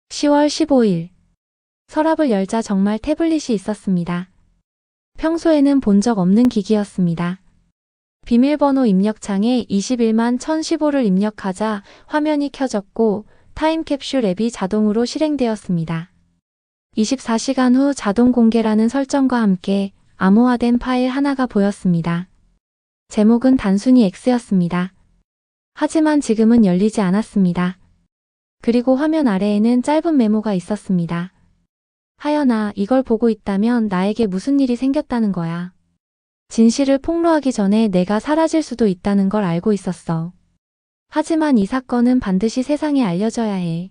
10월 15일. 서랍을 열자 정말 태블릿이 있었습니다. 평소에는 본 적 없는 기기였습니다. 비밀번호 입력창에 21만 1015를 입력하자 화면이 켜졌고 타임캡슐 앱이 자동으로 실행되었습니다. 24시간 후 자동 공개라는 설정과 함께 암호화된 파일 하나가 보였습니다. 제목은 단순히 X였습니다. 하지만 지금은 열리지 않았습니다. 그리고 화면 아래에는 짧은 메모가 있었습니다. 하연아, 이걸 보고 있다면 나에게 무슨 일이 생겼다는 거야. 진실을 폭로하기 전에 내가 사라질 수도 있다는 걸 알고 있었어. 하지만 이 사건은 반드시 세상에 알려져야 해.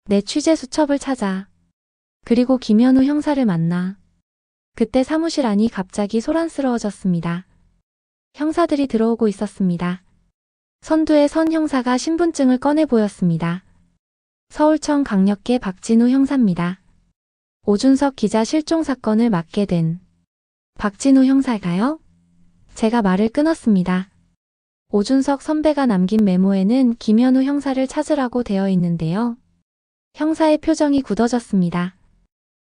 내 취재 수첩을 찾아. 그리고 김현우 형사를 만나. 그때 사무실 안이 갑자기 소란스러워졌습니다. 형사들이 들어오고 있었습니다. 선두에 선 형사가 신분증을 꺼내 보였습니다. 서울청 강력계 박진우 형사입니다. 오준석 기자 실종 사건을 맡게 된 박진우 형사가요? 제가 말을 끊었습니다. 오준석 선배가 남긴 메모에는 김현우 형사를 찾으라고 되어 있는데요. 형사의 표정이 굳어졌습니다.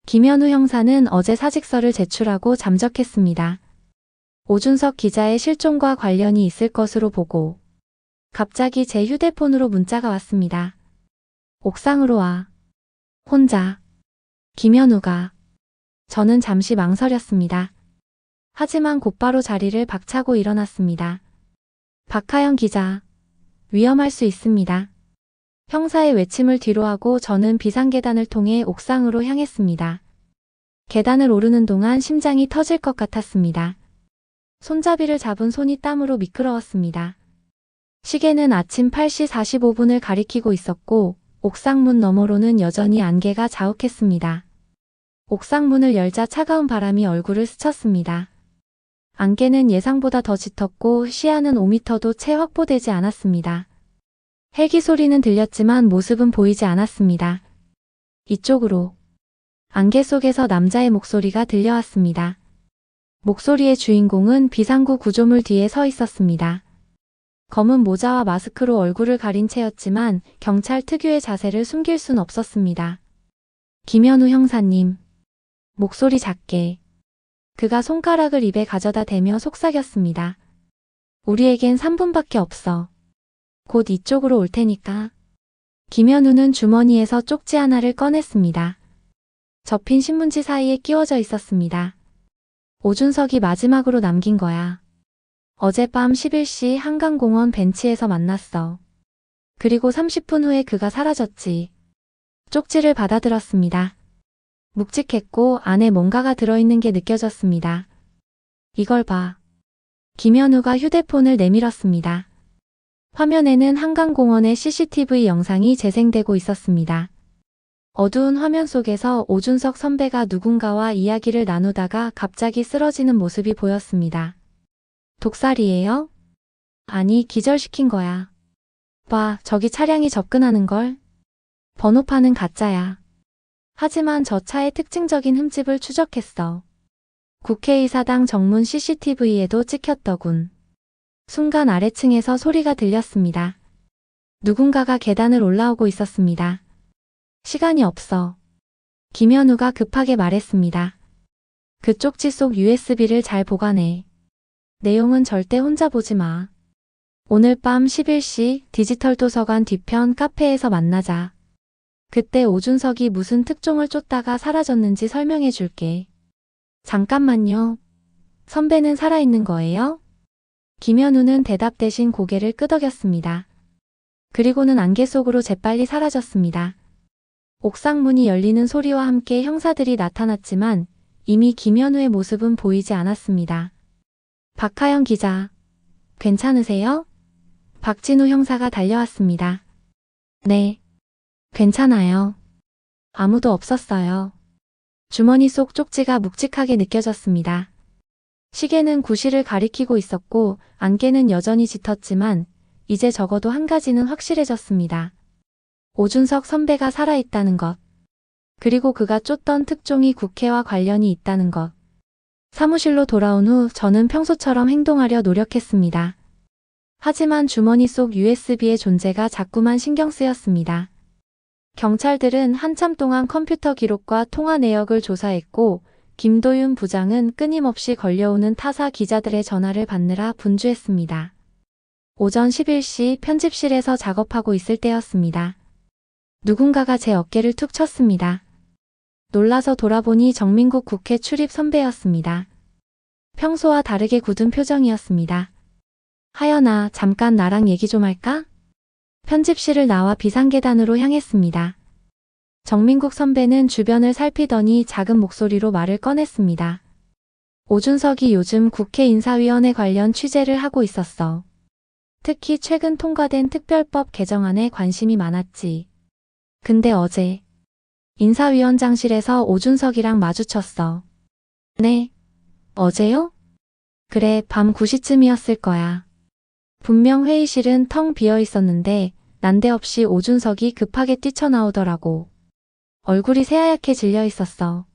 김현우 형사는 어제 사직서를 제출하고 잠적했습니다. 오준석 기자의 실종과 관련이 있을 것으로 보고 갑자기 제 휴대폰으로 문자가 왔습니다. 옥상으로 와. 혼자. 김현우가. 저는 잠시 망설였습니다. 하지만 곧바로 자리를 박차고 일어났습니다. 박하연 기자. 위험할 수 있습니다. 형사의 외침을 뒤로하고 저는 비상계단을 통해 옥상으로 향했습니다. 계단을 오르는 동안 심장이 터질 것 같았습니다. 손잡이를 잡은 손이 땀으로 미끄러웠습니다. 시계는 아침 8시 45분을 가리키고 있었고 옥상 문 너머로는 여전히 안개가 자욱했습니다. 옥상 문을 열자 차가운 바람이 얼굴을 스쳤습니다. 안개는 예상보다 더 짙었고 시야는 5m도 채 확보되지 않았습니다. 헬기 소리는 들렸지만 모습은 보이지 않았습니다. 이쪽으로. 안개 속에서 남자의 목소리가 들려왔습니다. 목소리의 주인공은 비상구 구조물 뒤에 서 있었습니다. 검은 모자와 마스크로 얼굴을 가린 채였지만 경찰 특유의 자세를 숨길 순 없었습니다. 김현우 형사님. 목소리 작게. 그가 손가락을 입에 가져다 대며 속삭였습니다. 우리에겐 3분밖에 없어. 곧 이쪽으로 올 테니까. 김현우는 주머니에서 쪽지 하나를 꺼냈습니다. 접힌 신문지 사이에 끼워져 있었습니다. 오준석이 마지막으로 남긴 거야. 어젯밤 11시 한강공원 벤치에서 만났어. 그리고 30분 후에 그가 사라졌지. 쪽지를 받아들었습니다. 묵직했고 안에 뭔가가 들어있는 게 느껴졌습니다. 이걸 봐. 김현우가 휴대폰을 내밀었습니다. 화면에는 한강공원의 CCTV 영상이 재생되고 있었습니다. 어두운 화면 속에서 오준석 선배가 누군가와 이야기를 나누다가 갑자기 쓰러지는 모습이 보였습니다. 독살이에요? 아니, 기절시킨 거야. 봐, 저기 차량이 접근하는걸? 번호판은 가짜야. 하지만 저 차의 특징적인 흠집을 추적했어. 국회의사당 정문 CCTV에도 찍혔더군. 순간 아래층에서 소리가 들렸습니다. 누군가가 계단을 올라오고 있었습니다. 시간이 없어. 김현우가 급하게 말했습니다. 그 쪽지 속 USB를 잘 보관해. 내용은 절대 혼자 보지 마. 오늘 밤 11시 디지털 도서관 뒤편 카페에서 만나자. 그때 오준석이 무슨 특종을 쫓다가 사라졌는지 설명해 줄게. 잠깐만요. 선배는 살아있는 거예요? 김현우는 대답 대신 고개를 끄덕였습니다. 그리고는 안개 속으로 재빨리 사라졌습니다. 옥상 문이 열리는 소리와 함께 형사들이 나타났지만 이미 김현우의 모습은 보이지 않았습니다. 박하영 기자, 괜찮으세요? 박진우 형사가 달려왔습니다. 네, 괜찮아요. 아무도 없었어요. 주머니 속 쪽지가 묵직하게 느껴졌습니다. 시계는 9시를 가리키고 있었고 안개는 여전히 짙었지만 이제 적어도 한 가지는 확실해졌습니다. 오준석 선배가 살아있다는 것. 그리고 그가 쫓던 특종이 국회와 관련이 있다는 것. 사무실로 돌아온 후 저는 평소처럼 행동하려 노력했습니다. 하지만 주머니 속 USB의 존재가 자꾸만 신경 쓰였습니다. 경찰들은 한참 동안 컴퓨터 기록과 통화 내역을 조사했고 김도윤 부장은 끊임없이 걸려오는 타사 기자들의 전화를 받느라 분주했습니다. 오전 11시 편집실에서 작업하고 있을 때였습니다. 누군가가 제 어깨를 툭 쳤습니다. 놀라서 돌아보니 정민국 국회 출입 선배였습니다. 평소와 다르게 굳은 표정이었습니다. 하연아, 잠깐 나랑 얘기 좀 할까? 편집실을 나와 비상계단으로 향했습니다. 정민국 선배는 주변을 살피더니 작은 목소리로 말을 꺼냈습니다. 오준석이 요즘 국회 인사위원회 관련 취재를 하고 있었어. 특히 최근 통과된 특별법 개정안에 관심이 많았지. 근데 어제 인사위원장실에서 오준석이랑 마주쳤어. 네. 어제요? 그래, 밤 9시쯤이었을 거야. 분명 회의실은 텅 비어 있었는데 난데없이 오준석이 급하게 뛰쳐나오더라고. 얼굴이 새하얗게 질려 있었어.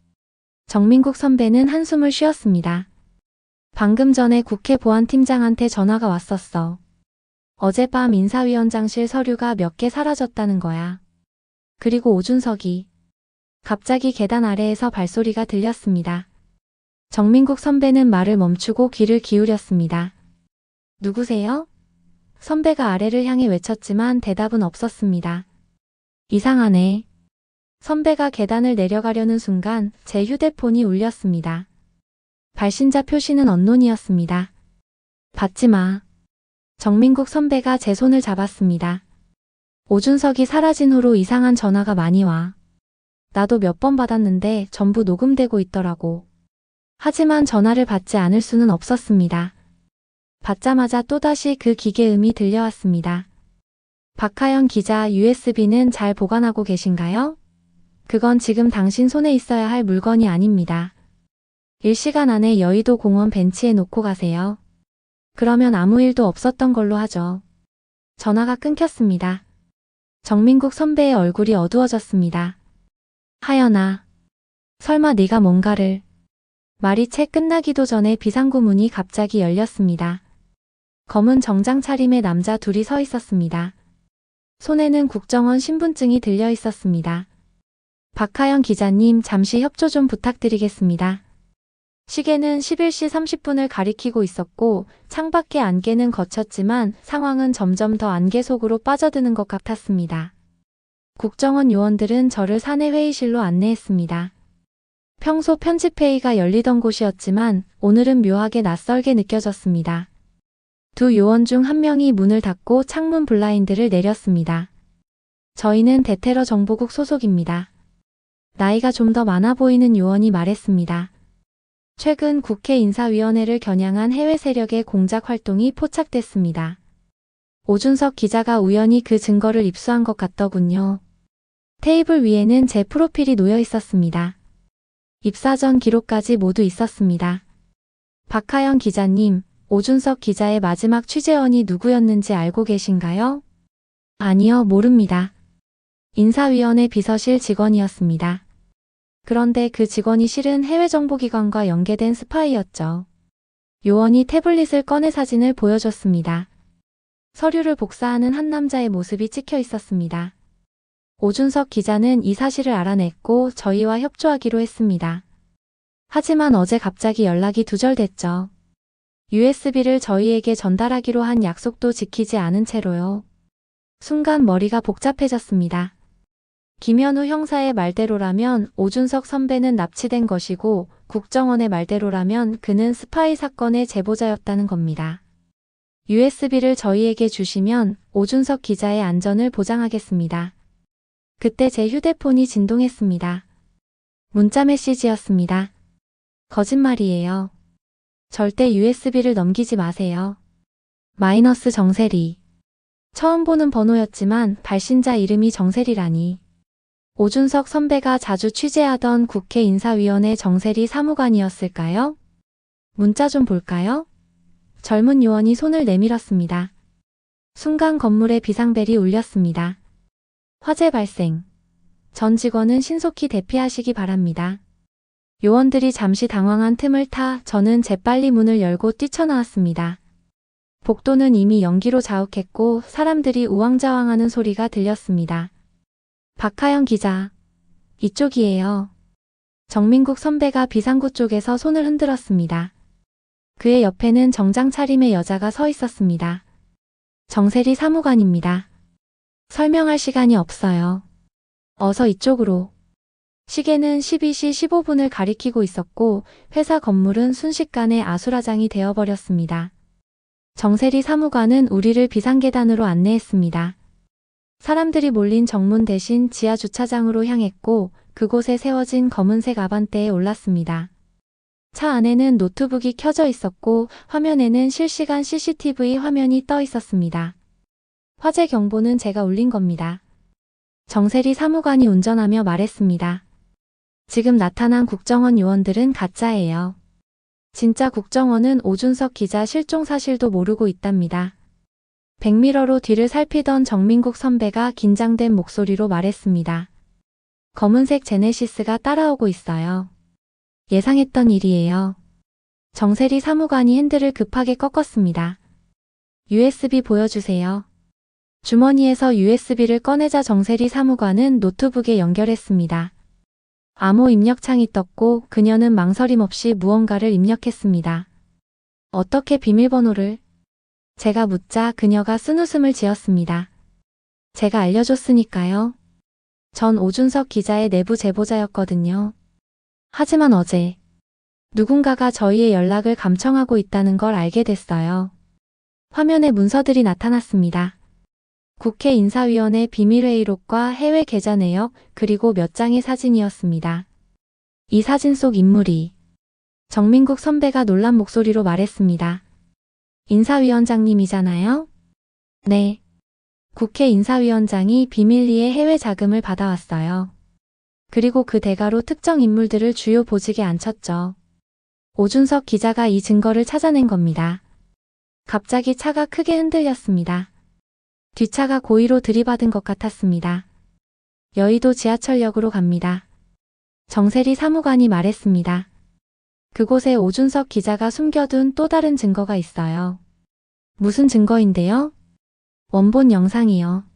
정민국 선배는 한숨을 쉬었습니다. 방금 전에 국회 보안팀장한테 전화가 왔었어. 어젯밤 인사위원장실 서류가 몇 개 사라졌다는 거야. 그리고 오준석이 갑자기 계단 아래에서 발소리가 들렸습니다. 정민국 선배는 말을 멈추고 귀를 기울였습니다. 누구세요? 선배가 아래를 향해 외쳤지만 대답은 없었습니다. 이상하네. 선배가 계단을 내려가려는 순간 제 휴대폰이 울렸습니다. 발신자 표시는 언론이었습니다. 받지 마. 정민국 선배가 제 손을 잡았습니다. 오준석이 사라진 후로 이상한 전화가 많이 와. 나도 몇 번 받았는데 전부 녹음되고 있더라고. 하지만 전화를 받지 않을 수는 없었습니다. 받자마자 또다시 그 기계음이 들려왔습니다. 박하영 기자, USB는 잘 보관하고 계신가요? 그건 지금 당신 손에 있어야 할 물건이 아닙니다. 일시간 안에 여의도 공원 벤치에 놓고 가세요. 그러면 아무 일도 없었던 걸로 하죠. 전화가 끊겼습니다. 정민국 선배의 얼굴이 어두워졌습니다. 하연아, 설마 네가 뭔가를... 말이 채 끝나기도 전에 비상구 문이 갑자기 열렸습니다. 검은 정장 차림의 남자 둘이 서 있었습니다. 손에는 국정원 신분증이 들려 있었습니다. 박하영 기자님, 잠시 협조 좀 부탁드리겠습니다. 시계는 11시 30분을 가리키고 있었고 창밖의 안개는 걷혔지만 상황은 점점 더 안개 속으로 빠져드는 것 같았습니다. 국정원 요원들은 저를 사내 회의실로 안내했습니다. 평소 편집회의가 열리던 곳이었지만 오늘은 묘하게 낯설게 느껴졌습니다. 두 요원 중 한 명이 문을 닫고 창문 블라인드를 내렸습니다. 저희는 대테러 정보국 소속입니다. 나이가 좀 더 많아 보이는 요원이 말했습니다. 최근 국회 인사위원회를 겨냥한 해외 세력의 공작 활동이 포착됐습니다. 오준석 기자가 우연히 그 증거를 입수한 것 같더군요. 테이블 위에는 제 프로필이 놓여 있었습니다. 입사 전 기록까지 모두 있었습니다. 박하영 기자님, 오준석 기자의 마지막 취재원이 누구였는지 알고 계신가요? 아니요, 모릅니다. 인사위원회 비서실 직원이었습니다. 그런데 그 직원이 실은 해외 정보기관과 연계된 스파이였죠. 요원이 태블릿을 꺼내 사진을 보여줬습니다. 서류를 복사하는 한 남자의 모습이 찍혀 있었습니다. 오준석 기자는 이 사실을 알아냈고 저희와 협조하기로 했습니다. 하지만 어제 갑자기 연락이 두절됐죠. USB를 저희에게 전달하기로 한 약속도 지키지 않은 채로요. 순간 머리가 복잡해졌습니다. 김현우 형사의 말대로라면 오준석 선배는 납치된 것이고 국정원의 말대로라면 그는 스파이 사건의 제보자였다는 겁니다. USB를 저희에게 주시면 오준석 기자의 안전을 보장하겠습니다. 그때 제 휴대폰이 진동했습니다. 문자 메시지였습니다. 거짓말이에요. 절대 USB를 넘기지 마세요. 마이너스 정세리. 처음 보는 번호였지만 발신자 이름이 정세리라니. 오준석 선배가 자주 취재하던 국회 인사위원회 정세리 사무관이었을까요? 문자 좀 볼까요? 젊은 요원이 손을 내밀었습니다. 순간 건물에 비상벨이 울렸습니다. 화재 발생. 전 직원은 신속히 대피하시기 바랍니다. 요원들이 잠시 당황한 틈을 타 저는 재빨리 문을 열고 뛰쳐나왔습니다. 복도는 이미 연기로 자욱했고 사람들이 우왕좌왕하는 소리가 들렸습니다. 박하영 기자. 이쪽이에요. 정민국 선배가 비상구 쪽에서 손을 흔들었습니다. 그의 옆에는 정장 차림의 여자가 서 있었습니다. 정세리 사무관입니다. 설명할 시간이 없어요. 어서 이쪽으로. 시계는 12시 15분을 가리키고 있었고 회사 건물은 순식간에 아수라장이 되어버렸습니다. 정세리 사무관은 우리를 비상계단으로 안내했습니다. 사람들이 몰린 정문 대신 지하 주차장으로 향했고 그곳에 세워진 검은색 아반떼에 올랐습니다. 차 안에는 노트북이 켜져 있었고 화면에는 실시간 CCTV 화면이 떠 있었습니다. 화재 경보는 제가 울린 겁니다. 정세리 사무관이 운전하며 말했습니다. 지금 나타난 국정원 요원들은 가짜예요. 진짜 국정원은 오준석 기자 실종 사실도 모르고 있답니다. 백미러로 뒤를 살피던 정민국 선배가 긴장된 목소리로 말했습니다. 검은색 제네시스가 따라오고 있어요. 예상했던 일이에요. 정세리 사무관이 핸들을 급하게 꺾었습니다. USB 보여주세요. 주머니에서 USB를 꺼내자 정세리 사무관은 노트북에 연결했습니다. 암호 입력창이 떴고 그녀는 망설임 없이 무언가를 입력했습니다. 어떻게 비밀번호를? 제가 묻자 그녀가 쓴웃음을 지었습니다. 제가 알려줬으니까요. 전 오준석 기자의 내부 제보자였거든요. 하지만 어제 누군가가 저희의 연락을 감청하고 있다는 걸 알게 됐어요. 화면에 문서들이 나타났습니다. 국회 인사위원회 비밀회의록과 해외 계좌 내역 그리고 몇 장의 사진이었습니다. 이 사진 속 인물이 정민국 선배가 놀란 목소리로 말했습니다. 인사위원장님이잖아요? 네. 국회 인사위원장이 비밀리에 해외 자금을 받아왔어요. 그리고 그 대가로 특정 인물들을 주요 보직에 앉혔죠. 오준석 기자가 이 증거를 찾아낸 겁니다. 갑자기 차가 크게 흔들렸습니다. 뒷차가 고의로 들이받은 것 같았습니다. 여의도 지하철역으로 갑니다. 정세리 사무관이 말했습니다. 그곳에 오준석 기자가 숨겨둔 또 다른 증거가 있어요. 무슨 증거인데요? 원본 영상이요.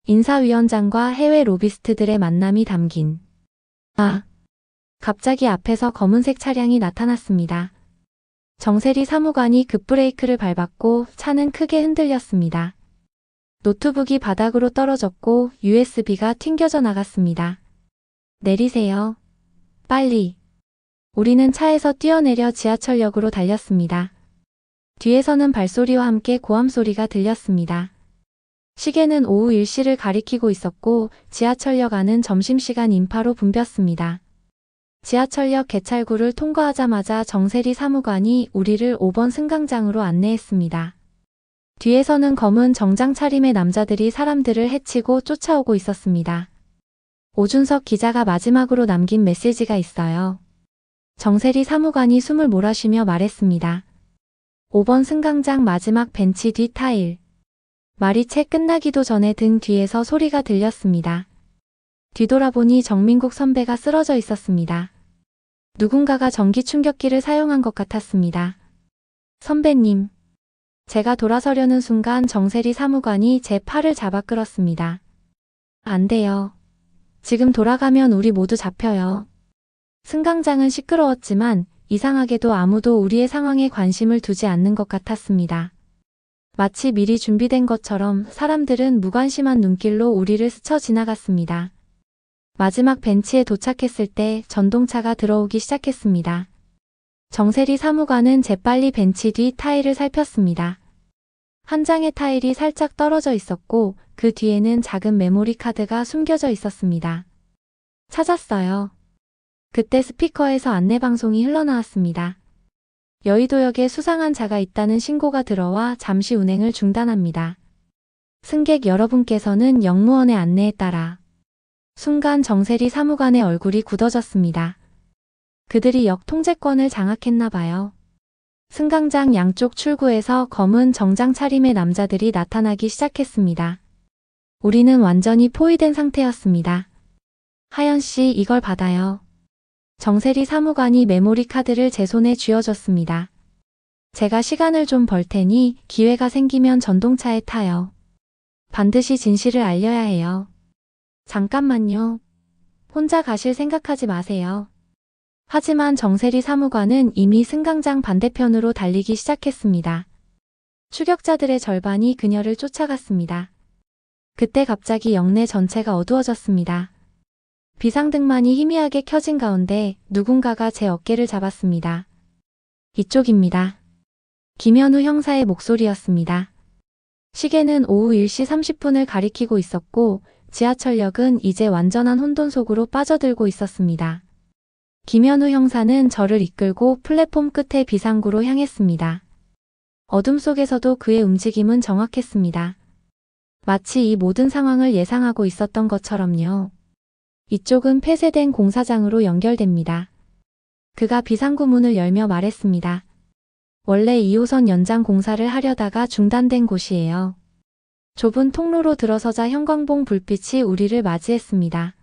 인사위원장과 해외 로비스트들의 만남이 담긴. 갑자기 앞에서 검은색 차량이 나타났습니다. 정세리 사무관이 급브레이크를 밟았고 차는 크게 흔들렸습니다. 노트북이 바닥으로 떨어졌고 USB가 튕겨져 나갔습니다. 내리세요. 빨리. 우리는 차에서 뛰어내려 지하철역으로 달렸습니다. 뒤에서는 발소리와 함께 고함 소리가 들렸습니다. 시계는 오후 1시를 가리키고 있었고 지하철역 안은 점심시간 인파로 붐볐습니다. 지하철역 개찰구를 통과하자마자 정세리 사무관이 우리를 5번 승강장으로 안내했습니다. 뒤에서는 검은 정장 차림의 남자들이 사람들을 해치고 쫓아오고 있었습니다. 오준석 기자가 마지막으로 남긴 메시지가 있어요. 정세리 사무관이 숨을 몰아쉬며 말했습니다. 5번 승강장 마지막 벤치 뒤 타일. 말이 채 끝나기도 전에 등 뒤에서 소리가 들렸습니다. 뒤돌아보니 정민국 선배가 쓰러져 있었습니다. 누군가가 전기 충격기를 사용한 것 같았습니다. 선배님. 제가 돌아서려는 순간 정세리 사무관이 제 팔을 잡아 끌었습니다. 안 돼요. 지금 돌아가면 우리 모두 잡혀요. 승강장은 시끄러웠지만 이상하게도 아무도 우리의 상황에 관심을 두지 않는 것 같았습니다. 마치 미리 준비된 것처럼 사람들은 무관심한 눈길로 우리를 스쳐 지나갔습니다. 마지막 벤치에 도착했을 때 전동차가 들어오기 시작했습니다. 정세리 사무관은 재빨리 벤치 뒤 타일을 살폈습니다. 한 장의 타일이 살짝 떨어져 있었고 그 뒤에는 작은 메모리 카드가 숨겨져 있었습니다. 찾았어요. 그때 스피커에서 안내방송이 흘러나왔습니다. 여의도역에 수상한 자가 있다는 신고가 들어와 잠시 운행을 중단합니다. 승객 여러분께서는 역무원의 안내에 따라. 순간 정세리 사무관의 얼굴이 굳어졌습니다. 그들이 역 통제권을 장악했나 봐요. 승강장 양쪽 출구에서 검은 정장 차림의 남자들이 나타나기 시작했습니다. 우리는 완전히 포위된 상태였습니다. 하연 씨, 이걸 받아요. 정세리 사무관이 메모리 카드를 제 손에 쥐어줬습니다. 제가 시간을 좀 벌 테니 기회가 생기면 전동차에 타요. 반드시 진실을 알려야 해요. 잠깐만요. 혼자 가실 생각하지 마세요. 하지만 정세리 사무관은 이미 승강장 반대편으로 달리기 시작했습니다. 추격자들의 절반이 그녀를 쫓아갔습니다. 그때 갑자기 역내 전체가 어두워졌습니다. 비상등만이 희미하게 켜진 가운데 누군가가 제 어깨를 잡았습니다. 이쪽입니다. 김현우 형사의 목소리였습니다. 시계는 오후 1시 30분을 가리키고 있었고 지하철역은 이제 완전한 혼돈 속으로 빠져들고 있었습니다. 김현우 형사는 저를 이끌고 플랫폼 끝의 비상구로 향했습니다. 어둠 속에서도 그의 움직임은 정확했습니다. 마치 이 모든 상황을 예상하고 있었던 것처럼요. 이쪽은 폐쇄된 공사장으로 연결됩니다. 그가 비상구 문을 열며 말했습니다. 원래 2호선 연장 공사를 하려다가 중단된 곳이에요. 좁은 통로로 들어서자 형광봉 불빛이 우리를 맞이했습니다.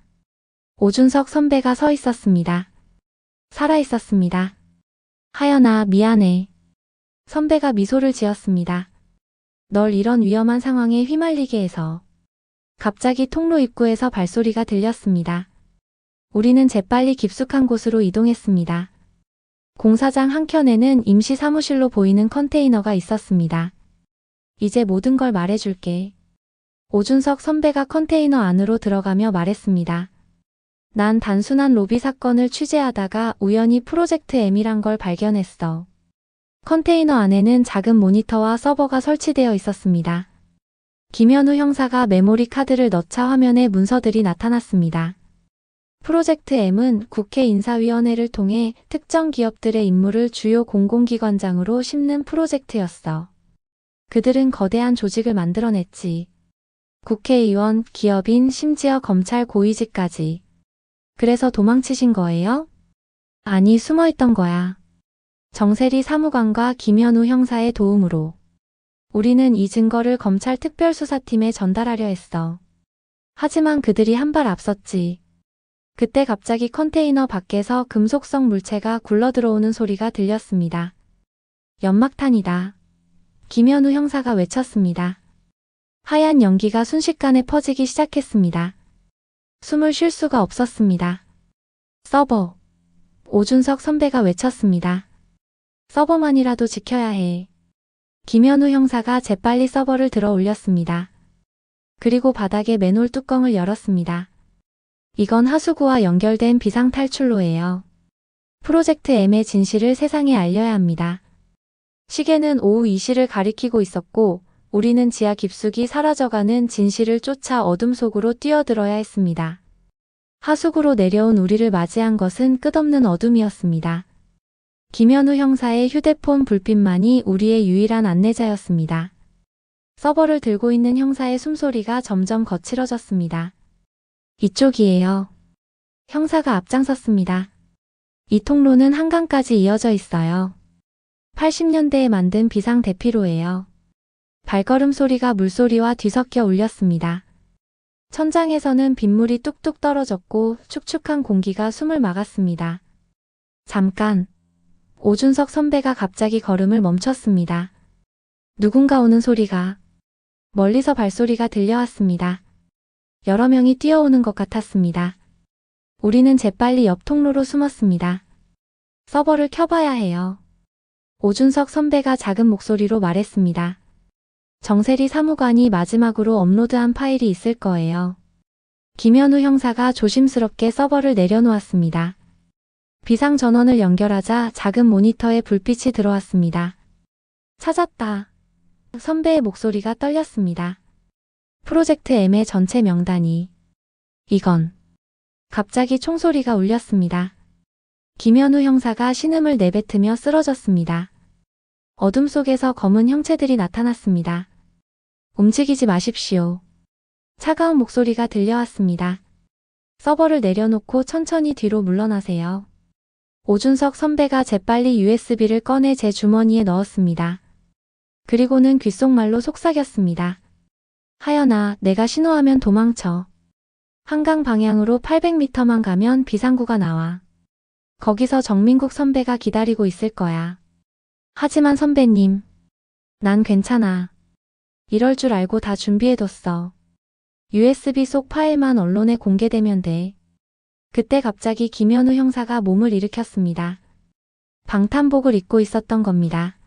오준석 선배가 서 있었습니다. 살아 있었습니다. 하연아, 미안해. 선배가 미소를 지었습니다. 널 이런 위험한 상황에 휘말리게 해서. 갑자기 통로 입구에서 발소리가 들렸습니다. 우리는 재빨리 깊숙한 곳으로 이동했습니다. 공사장 한켠에는 임시 사무실로 보이는 컨테이너가 있었습니다. 이제 모든 걸 말해줄게. 오준석 선배가 컨테이너 안으로 들어가며 말했습니다. 난 단순한 로비 사건을 취재하다가 우연히 프로젝트 M이란 걸 발견했어. 컨테이너 안에는 작은 모니터와 서버가 설치되어 있었습니다. 김현우 형사가 메모리 카드를 넣자 화면에 문서들이 나타났습니다. 프로젝트 M은 국회 인사위원회를 통해 특정 기업들의 임무를 주요 공공기관장으로 심는 프로젝트였어. 그들은 거대한 조직을 만들어냈지. 국회의원, 기업인, 심지어 검찰 고위직까지. 그래서 도망치신 거예요? 아니, 숨어있던 거야. 정세리 사무관과 김현우 형사의 도움으로. 우리는 이 증거를 검찰 특별수사팀에 전달하려 했어. 하지만 그들이 한 발 앞섰지. 그때 갑자기 컨테이너 밖에서 금속성 물체가 굴러들어오는 소리가 들렸습니다. 연막탄이다. 김현우 형사가 외쳤습니다. 하얀 연기가 순식간에 퍼지기 시작했습니다. 숨을 쉴 수가 없었습니다. 서버. 오준석 선배가 외쳤습니다. 서버만이라도 지켜야 해. 김현우 형사가 재빨리 서버를 들어 올렸습니다. 그리고 바닥에 맨홀 뚜껑을 열었습니다. 이건 하수구와 연결된 비상탈출로예요. 프로젝트 M의 진실을 세상에 알려야 합니다. 시계는 오후 2시를 가리키고 있었고 우리는 지하 깊숙이 사라져가는 진실을 쫓아 어둠 속으로 뛰어들어야 했습니다. 하수구로 내려온 우리를 맞이한 것은 끝없는 어둠이었습니다. 김현우 형사의 휴대폰 불빛만이 우리의 유일한 안내자였습니다. 서버를 들고 있는 형사의 숨소리가 점점 거칠어졌습니다. 이쪽이에요. 형사가 앞장섰습니다. 이 통로는 한강까지 이어져 있어요. 80년대에 만든 비상 대피로예요. 발걸음 소리가 물소리와 뒤섞여 울렸습니다. 천장에서는 빗물이 뚝뚝 떨어졌고 축축한 공기가 숨을 막았습니다. 잠깐. 오준석 선배가 갑자기 걸음을 멈췄습니다. 누군가 오는 소리가. 멀리서 발소리가 들려왔습니다. 여러 명이 뛰어오는 것 같았습니다. 우리는 재빨리 옆 통로로 숨었습니다. 서버를 켜봐야 해요. 오준석 선배가 작은 목소리로 말했습니다. 정세리 사무관이 마지막으로 업로드한 파일이 있을 거예요. 김현우 형사가 조심스럽게 서버를 내려놓았습니다. 비상전원을 연결하자 작은 모니터에 불빛이 들어왔습니다. 찾았다. 선배의 목소리가 떨렸습니다. 프로젝트 M의 전체 명단이. 이건. 갑자기 총소리가 울렸습니다. 김현우 형사가 신음을 내뱉으며 쓰러졌습니다. 어둠 속에서 검은 형체들이 나타났습니다. 움직이지 마십시오. 차가운 목소리가 들려왔습니다. 서버를 내려놓고 천천히 뒤로 물러나세요. 오준석 선배가 재빨리 USB를 꺼내 제 주머니에 넣었습니다. 그리고는 귓속말로 속삭였습니다. 하연아, 내가 신호하면 도망쳐. 한강 방향으로 800m만 가면 비상구가 나와. 거기서 정민국 선배가 기다리고 있을 거야. 하지만 선배님, 난 괜찮아. 이럴 줄 알고 다 준비해뒀어. USB 속 파일만 언론에 공개되면 돼. 그때 갑자기 김현우 형사가 몸을 일으켰습니다. 방탄복을 입고 있었던 겁니다.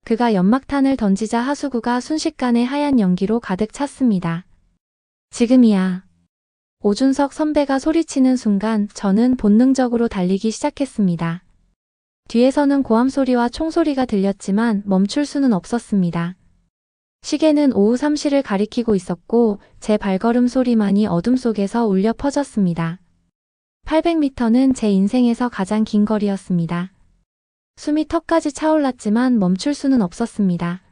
그가 연막탄을 던지자 하수구가 순식간에 하얀 연기로 가득 찼습니다. 지금이야. 오준석 선배가 소리치는 순간 저는 본능적으로 달리기 시작했습니다. 뒤에서는 고함 소리와 총소리가 들렸지만 멈출 수는 없었습니다. 시계는 오후 3시를 가리키고 있었고 제 발걸음 소리만이 어둠 속에서 울려 퍼졌습니다. 800m는 제 인생에서 가장 긴 거리였습니다. 숨이 턱까지 차올랐지만 멈출 수는 없었습니다.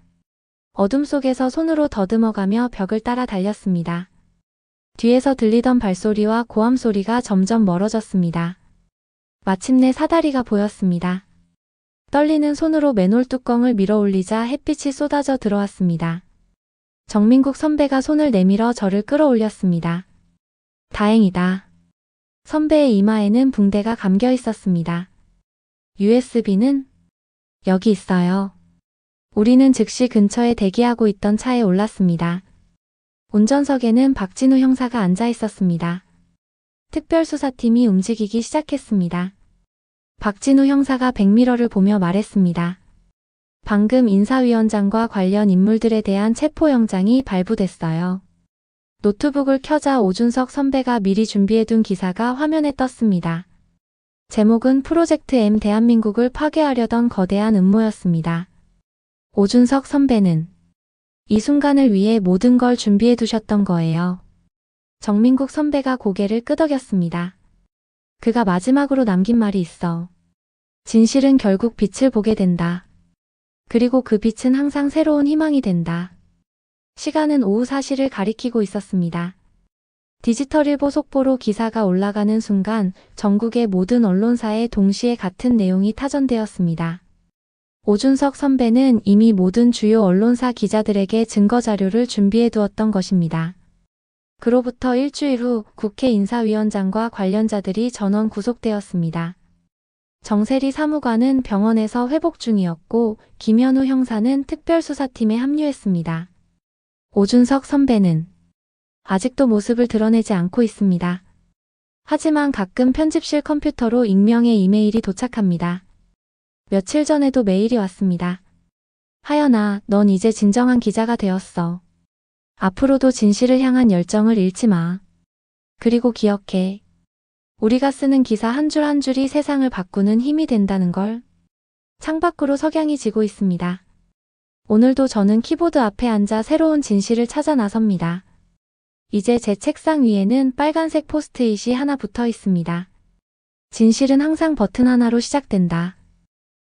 어둠 속에서 손으로 더듬어가며 벽을 따라 달렸습니다. 뒤에서 들리던 발소리와 고함 소리가 점점 멀어졌습니다. 마침내 사다리가 보였습니다. 떨리는 손으로 맨홀 뚜껑을 밀어 올리자 햇빛이 쏟아져 들어왔습니다. 정민국 선배가 손을 내밀어 저를 끌어올렸습니다. 다행이다. 선배의 이마에는 붕대가 감겨 있었습니다. USB는? 여기 있어요. 우리는 즉시 근처에 대기하고 있던 차에 올랐습니다. 운전석에는 박진우 형사가 앉아 있었습니다. 특별수사팀이 움직이기 시작했습니다. 박진우 형사가 백미러를 보며 말했습니다. 방금 인사위원장과 관련 인물들에 대한 체포영장이 발부됐어요. 노트북을 켜자 오준석 선배가 미리 준비해둔 기사가 화면에 떴습니다. 제목은 프로젝트 M 대한민국을 파괴하려던 거대한 음모였습니다. 오준석 선배는 이 순간을 위해 모든 걸 준비해 두셨던 거예요. 정민국 선배가 고개를 끄덕였습니다. 그가 마지막으로 남긴 말이 있어. 진실은 결국 빛을 보게 된다. 그리고 그 빛은 항상 새로운 희망이 된다. 시간은 오후 4시를 가리키고 있었습니다. 디지털일보 속보로 기사가 올라가는 순간 전국의 모든 언론사에 동시에 같은 내용이 타전되었습니다. 오준석 선배는 이미 모든 주요 언론사 기자들에게 증거자료를 준비해 두었던 것입니다. 그로부터 일주일 후 국회 인사위원장과 관련자들이 전원 구속되었습니다. 정세리 사무관은 병원에서 회복 중이었고 김현우 형사는 특별수사팀에 합류했습니다. 오준석 선배는 아직도 모습을 드러내지 않고 있습니다. 하지만 가끔 편집실 컴퓨터로 익명의 이메일이 도착합니다. 며칠 전에도 메일이 왔습니다. 하연아, 넌 이제 진정한 기자가 되었어. 앞으로도 진실을 향한 열정을 잃지 마. 그리고 기억해. 우리가 쓰는 기사 한 줄 한 줄이 세상을 바꾸는 힘이 된다는 걸. 창밖으로 석양이 지고 있습니다. 오늘도 저는 키보드 앞에 앉아 새로운 진실을 찾아 나섭니다. 이제 제 책상 위에는 빨간색 포스트잇이 하나 붙어 있습니다. 진실은 항상 버튼 하나로 시작된다.